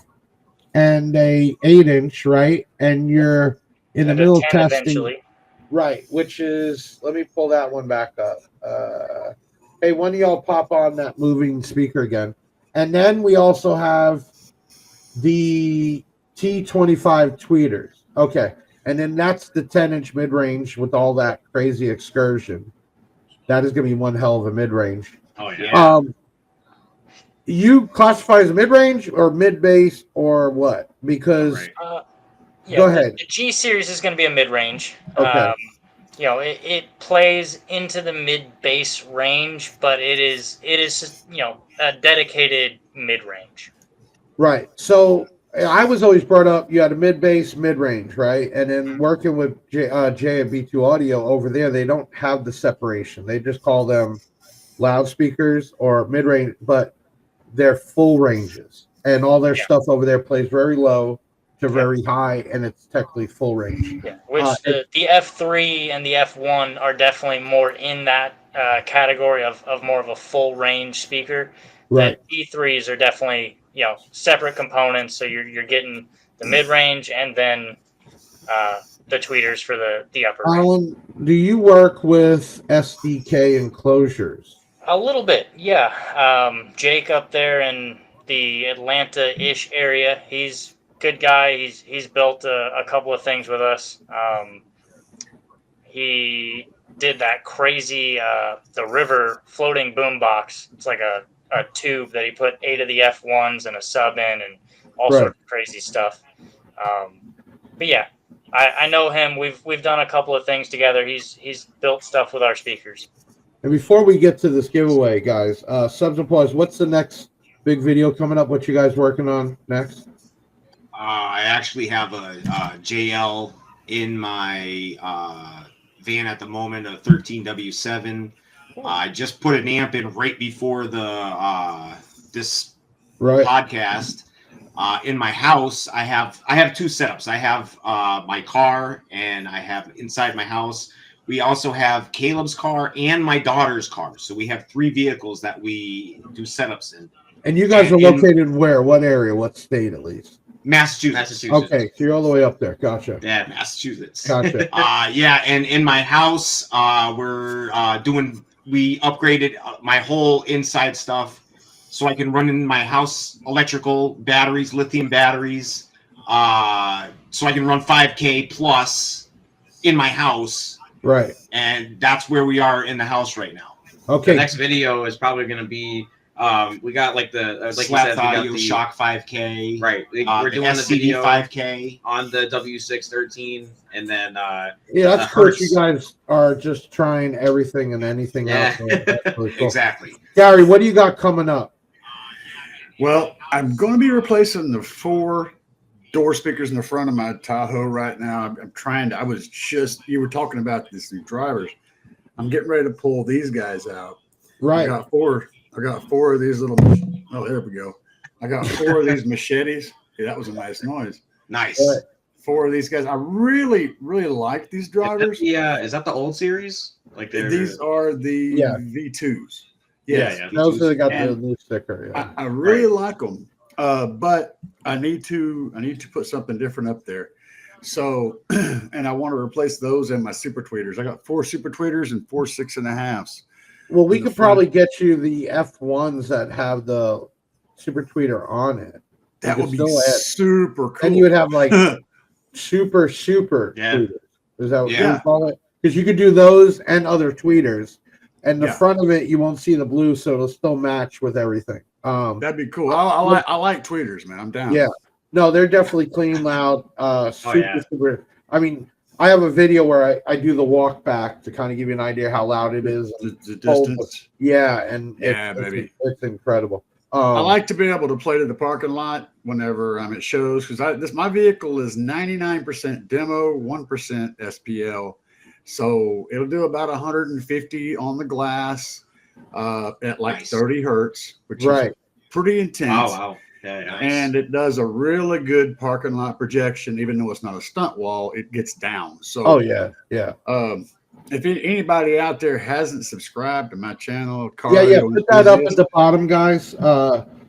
and a 8-inch, right? And you're in the middle of testing. Eventually. Right, which is, let me pull that one back up. Hey, one of y'all pop on that moving speaker again. And then we also have the T25 tweeters. Okay. And then that's the 10-inch mid-range with all that crazy excursion. That is going to be one hell of a mid-range. Oh, yeah. You classify as a mid-range or mid-bass or what? Because go ahead. The G series is going to be a mid-range. Okay. You know, it plays into the mid-bass range, but it is just, you know, a dedicated mid-range. Right. So I was always brought up, you had a mid-bass, mid-range, right? And then working with Jay at B2 Audio over there, they don't have the separation. They just call them loudspeakers or mid-range, but they're full ranges. And all their stuff over there plays very low to very high, and it's technically full range. Yeah, which the F3 and the F1 are definitely more in that category of more of a full range speaker. Right. The E3s are definitely, you know, separate components. So you're getting the mid range and then the tweeters for the upper range. Alan, do you work with SDK enclosures? A little bit, yeah. Jake up there in the Atlanta-ish area, he's a good guy. He's built a couple of things with us. He did that crazy the river floating boombox. It's like a tube that he put 8 of the F1s and a sub in and all sorts of crazy stuff. But yeah, I know him. We've done a couple of things together. He's built stuff with our speakers. And before we get to this giveaway, guys, Subz and Paws, what's the next big video coming up? What you guys working on next? I actually have a JL in my van at the moment, a 13W7. I just put an amp in right before the this podcast. In my house, I have two setups. I have my car, and I have inside my house. We also have Caleb's car and my daughter's car. So we have 3 vehicles that we do setups in. And you guys are located where? What area? What state, at least? Massachusetts. Okay, so you're all the way up there. Gotcha. Yeah, Massachusetts. Gotcha. Yeah, and in my house, we upgraded my whole inside stuff so I can run in my house electrical batteries, lithium batteries, so I can run 5K plus in my house. Right. And that's where we are in the house right now. Okay. The next video is probably going to be we got like the like Slap you said, audio, we got the Shock 5K. Right. We're doing the SCD video 5K on the W613, and then yeah, that's cool. You guys are just trying everything and anything else. That's really cool. Exactly. Gary, what do you got coming up? Well, I'm going to be replacing the 4 door speakers in the front of my Tahoe right now. I'm trying to, you were talking about these new drivers. I'm getting ready to pull these guys out. Right. I got four of these little, oh, there we go. I got 4 of these machetes. Yeah, that was a nice noise. Nice. But 4 of these guys. I really, really like these drivers. Is that the old series? Like these are the V2s. Yes. Yeah. Those that got the new sticker. Yeah. I really like them. But I need to put something different up there. So, and I want to replace those and my super tweeters. I got 4 super tweeters and 4 6.5s. Well, we could probably get you the F1s that have the super tweeter on it. That would be super cool. And you would have like super tweeters. Is that what you call it? Because you could do those and other tweeters. And the front of it, you won't see the blue, so it'll still match with everything. That'd be cool. I like tweeters, man. I'm down. Yeah. No, they're definitely clean, loud, super. I mean, I have a video where I do the walk back to kind of give you an idea how loud it is. The distance. Yeah, and it's incredible. I like to be able to play to the parking lot whenever I'm at shows because my vehicle is 99% demo, 1% SPL. So it'll do about 150 on the glass at like 30 hertz, which is pretty intense. Wow. Yeah, nice. And it does a really good parking lot projection, even though it's not a stunt wall, it gets down. So if anybody out there hasn't subscribed to my channel, put that up at the bottom, guys.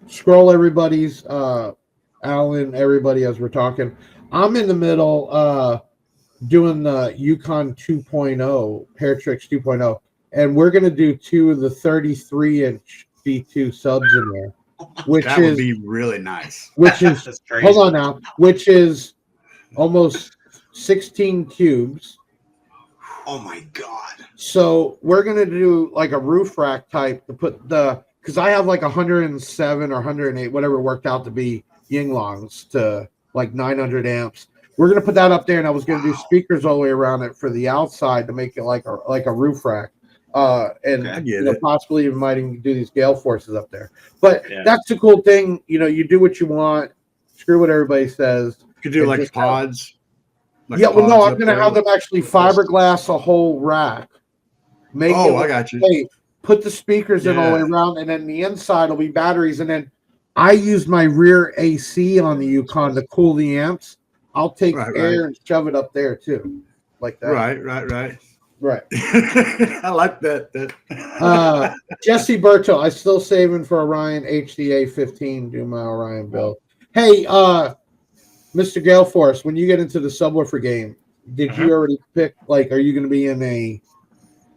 Scroll everybody's Alan, everybody as we're talking. I'm in the middle doing the Yukon 2.0, Hair Tricks 2.0, and we're gonna do 2 of the 33-inch V2 subs in there. Which would be really nice. Which is hold on now, which is almost 16 cubes. Oh my god. So we're gonna do like a roof rack type to put because I have like 107 or 108, whatever it worked out to be Yinglongs to like 900 amps. We're gonna put that up there, and I was gonna do speakers all the way around it for the outside to make it like a roof rack. Possibly even might even do these Galeforces up there. But that's the cool thing. You do what you want. Screw what everybody says. You could do like pods. I'm going to have them actually fiberglass a whole rack. I got you. Hey, put the speakers in all the way around, and then the inside will be batteries. And then I use my rear AC on the Yukon to cool the amps. I'll take air and shove it up there too, like that. Right. I like that. Jesse Berto, I'm still saving for Orion HDA 15. Do my Orion build. Hey, Mr. Galeforce, when you get into the subwoofer game, did you already pick? Like, are you going to be in a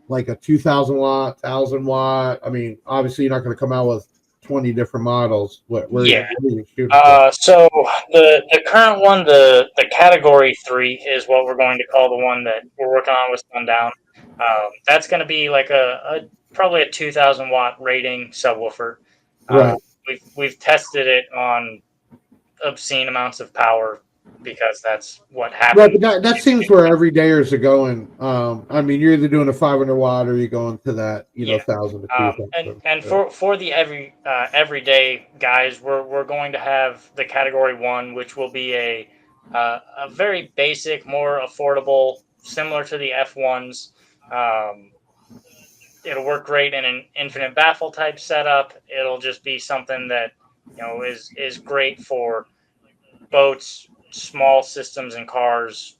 2,000 watt, 1,000 watt? I mean, obviously, you're not going to come out with 20 different models. So the current one, the category 3 is what we're going to call the one that we're working on with Sundown. That's going to be like probably a 2,000 watt rating subwoofer. We've tested it on obscene amounts of power because that's what Right, happened. but that seems where everydayers are going. I mean, you're either doing a 500 watt or you're going to that, 1,000 to 2,000. And for the everyday guys, we're going to have the category 1, which will be a very basic, more affordable, similar to the F1s. It'll work great in an infinite baffle type setup. It'll just be something that is great for boats, small systems and cars,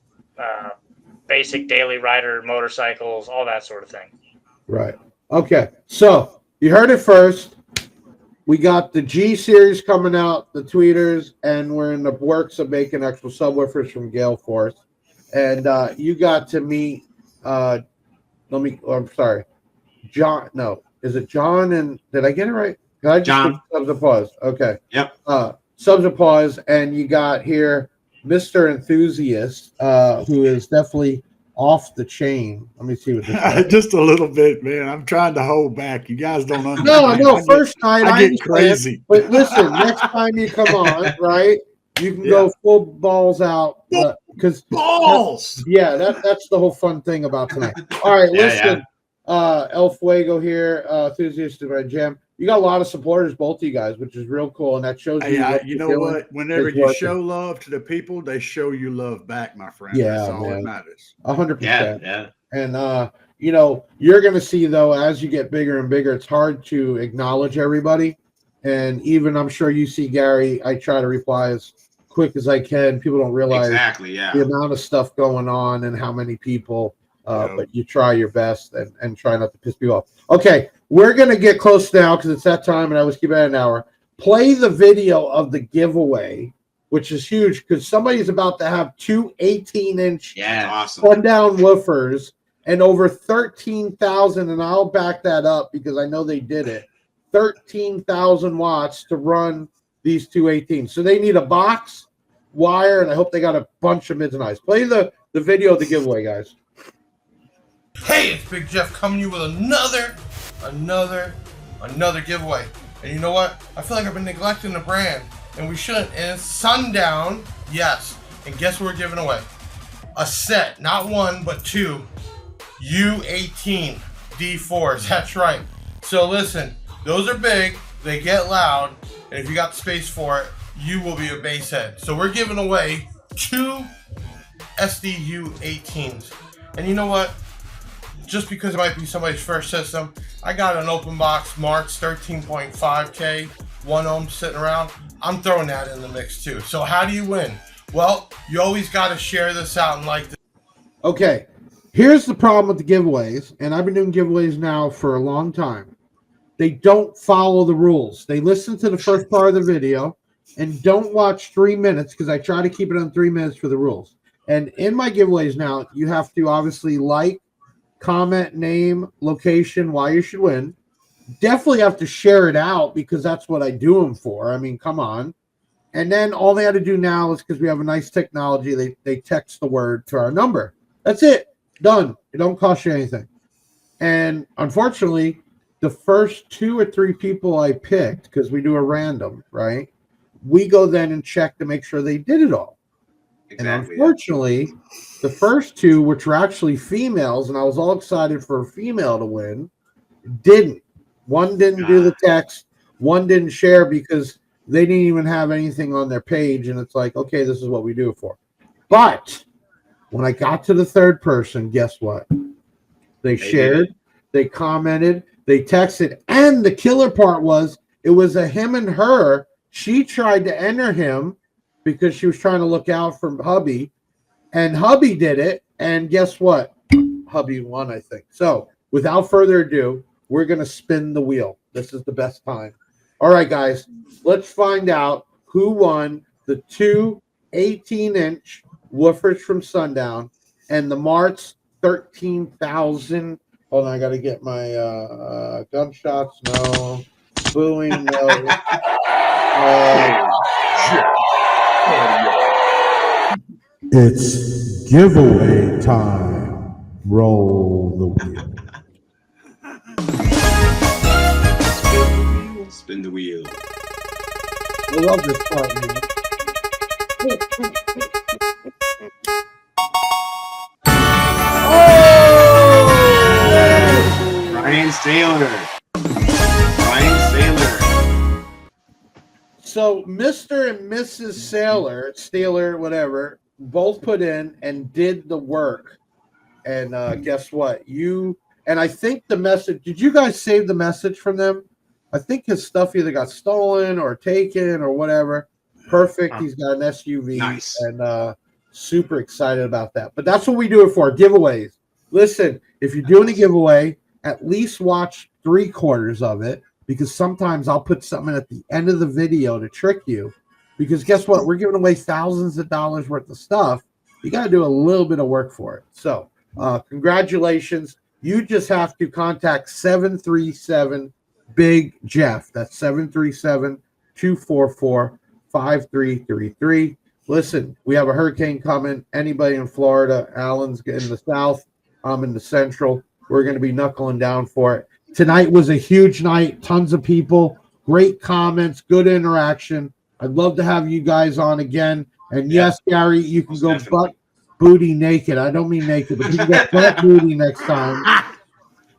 basic daily rider motorcycles, all that sort of thing. Right. Okay. So you heard it first. We got the G series coming out, the tweeters, and we're in the works of making actual subwoofers from Galeforce. And you got to meet. I'm sorry, John. No, is it John? And did I get it right? Did I just John. Subz of Paws. Okay. Yep. Subz of Paws, and you got here Mr. Enthusiast, who is definitely off the chain. Let me see what this is. Just a little bit, man. I'm trying to hold back. You guys don't understand. No, I know. First night, I get crazy. But listen, next time you come on, right, you can go full balls out. Because balls. That's the whole fun thing about tonight. All right, listen. El Fuego here, enthusiast of my jam. You got a lot of supporters, both of you guys, which is real cool, and that shows you. You know what? Whenever you show love to the people, they show you love back, my friend. Yeah, that's all man. that matters. 100%. Yeah. And you're gonna see though, as you get bigger and bigger, it's hard to acknowledge everybody. And even I'm sure you see Gary, I try to reply as quick as I can. People don't realize the amount of stuff going on and how many people. But you try your best and try not to piss people off. Okay, we're going to get close now because it's that time, and I was keeping it an hour. Play the video of the giveaway, which is huge because somebody's about to have two 18-inch Sundown woofers and over 13,000, and I'll back that up because I know they did it, 13,000 watts to run these two 18s. So they need a box, wire, and I hope they got a bunch of mids and eyes. Play the video of the giveaway, guys. Hey, it's Big Jeff coming to you with another giveaway. And you know what? I feel like I've been neglecting the brand, and we shouldn't. And it's Sundown, yes. And guess what we're giving away? A set, not one, but two U18 D4s. That's right. So listen, those are big, they get loud, and if you got the space for it, you will be a bass head. So we're giving away two SDU 18s. And you know what? Just because it might be somebody's first system, I got an open box Marks 13.5K 1 ohm sitting around. I'm throwing that in the mix too. So how do you win? Well, you always got to share this out and like this. Okay, here's the problem with the giveaways, and I've been doing giveaways now for a long time. They don't follow the rules. They listen to the first part of the video and don't watch 3 minutes because I try to keep it on 3 minutes for the rules. And in my giveaways now, you have to obviously like, comment, name, location, why you should win. Definitely have to share it out because that's what I do them for. I mean, come on. And then all they had to do now is because we have a nice technology, they text the word to our number. That's it. Done. It don't cost you anything. And unfortunately, the first 2 or 3 people I picked, because we do a random, right? We go then and check to make sure they did it all. Exactly, and unfortunately, the first 2, which were actually females, and I was all excited for a female to win, didn't. One didn't do the text. One didn't share because they didn't even have anything on their page. And it's like, okay, this is what we do it for. But when I got to the third person, guess what? They shared, they commented, they texted. And the killer part was it was a him and her. She tried to enter him because she was trying to look out for hubby, and hubby did it. And guess what? Hubby won, I think. So without further ado, we're going to spin the wheel. This is the best time. All right, guys, let's find out who won the 2 18-inch woofers from Sundown and the Marks 13,000. Hold on, I got to get my gunshots. No. Booing. No. It's giveaway time. Roll the wheel. Spin the wheel. I love this part, man. Ryan Saylor. Ryan Saylor. So Mr. and Mrs. Saylor, whatever, both put in and did the work. And guess what? And I think the message, did you guys save the message from them? I think his stuff either got stolen or taken or whatever. Perfect. He's got an SUV. Nice. And super excited about that. But that's what we do it for, giveaways. Listen, if you're doing a giveaway, at least watch 3/4 of it, because sometimes I'll put something at the end of the video to trick you. Because guess what? We're giving away thousands of dollars worth of stuff. You got to do a little bit of work for it. So congratulations. You just have to contact 737 Big Jeff. That's 737-244-5333. Listen, we have a hurricane coming. Anybody in Florida, Alan's in the south, I'm in the central. We're going to be knuckling down for it. Tonight was a huge night. Tons of people, great comments, good interaction. I'd love to have you guys on again. And yes, Gary, you can go butt booty naked. I don't mean naked, but you can get butt booty next time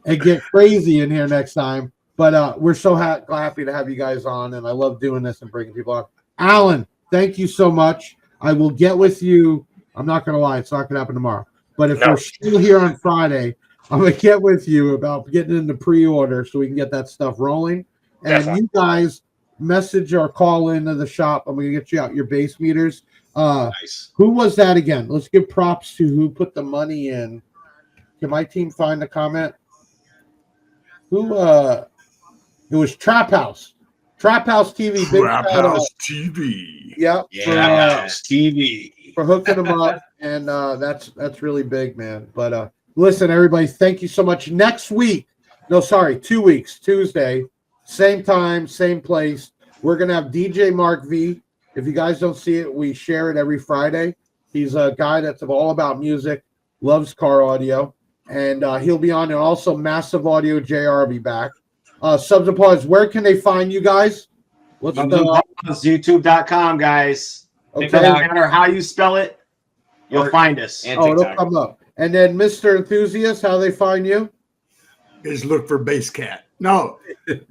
and get crazy in here next time. But we're so happy to have you guys on, and I love doing this and bringing people on. Alan, thank you so much. I will get with you. I'm not going to lie. It's not going to happen tomorrow. But if we're still here on Friday, I'm going to get with you about getting into pre-order so we can get that stuff rolling. And you guys message or call into the shop. I'm going to get you out your base meters. Nice. Who was that again? Let's give props to who put the money in. Can my team find the comment? Who? It was Trap House. Trap House TV. Trap House TV. Yep. Yeah, TV. For hooking them up. And that's really big, man. But listen, everybody, thank you so much. Next week, 2 weeks, Tuesday, same time, same place. We're going to have DJ Mark V. If you guys don't see it, we share it every Friday. He's a guy that's all about music, loves car audio, and he'll be on. And also Massive Audio JR will be back. Subz and Paws, where can they find you guys? What's YouTube.com, guys. Okay. Doesn't matter how you spell it, you'll find us. It'll come up. And then Mr. Enthusiast, how they find you? Is look for Bass Cat. No,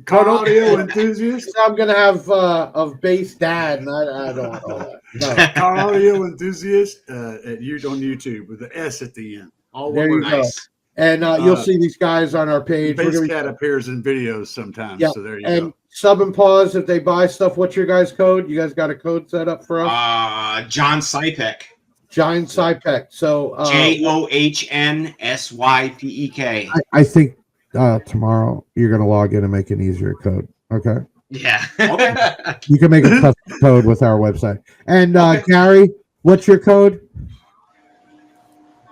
car audio enthusiast. I'm gonna have of Bass Dad, and I don't know that. No. Car audio enthusiast at you on YouTube with the S at the end. All there you go. Nice. And you'll see these guys on our page. Bass Cat appears in videos sometimes. Yeah. So there you and go. Sub and Paws, if they buy stuff, what's your guys' code? You guys got a code set up for us? John Sypek. John Sypek. So JOHNSYPEK. I think tomorrow you're gonna log in and make an easier code. Okay. Yeah. Okay. You can make a custom code with our website. And Gary, what's your code?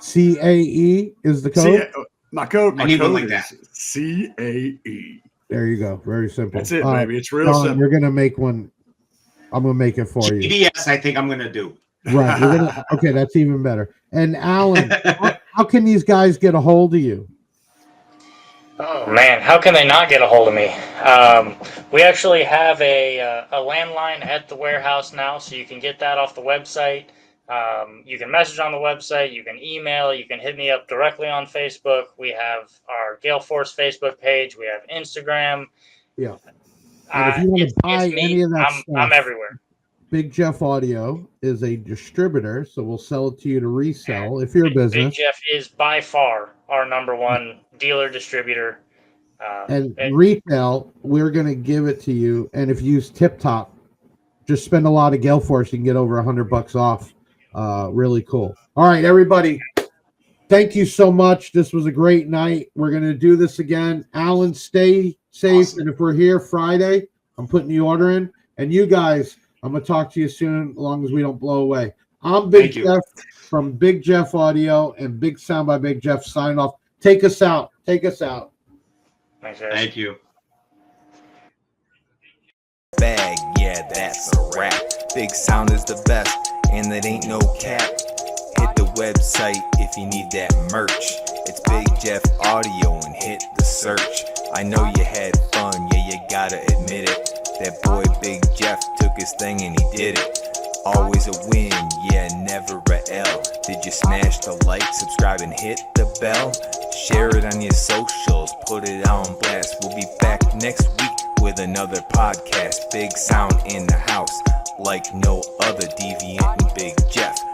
CAE is the code. My code. I need one like that. CAE. There you go. Very simple. That's it, baby. It's real simple. You're gonna make one. I'm gonna make it for you. GDS, I think I'm gonna do. Right. Okay, that's even better. And Alan, how can these guys get a hold of you? Oh man, how can they not get a hold of me? We actually have a landline at the warehouse now, so you can get that off the website. You can message on the website, you can email, you can hit me up directly on Facebook. We have our Galeforce Facebook page, we have Instagram. Yeah. And if you want to buy any of that stuff, I'm everywhere. Big Jeff Audio is a distributor, so we'll sell it to you to resell if you're a business. Big Jeff is by far our #1 dealer distributor. And retail, we're going to give it to you. And if you use Tip Top, just spend a lot of Galeforce, you can get over $100 off. Really cool. All right, everybody. Thank you so much. This was a great night. We're going to do this again. Alan, stay safe. Awesome. And if we're here Friday, I'm putting the order in. And you guys, I'm going to talk to you soon, as long as we don't blow away. I'm Big Jeff from Big Jeff Audio and Big Sound by Big Jeff. Sign off. Take us out. Take us out. Thank you. Bag, yeah, that's a wrap. Big Sound is the best, and it ain't no cap. Hit the website if you need that merch. It's Big Jeff Audio and hit the search. I know you had fun, yeah, you gotta admit it. That boy Big Jeff took his thing and he did it. Always a win, yeah, never a L. Did you smash the like, subscribe, and hit the bell? Share it on your socials, put it on blast. We'll be back next week with another podcast. Big sound in the house, like no other. Deviant and Big Jeff.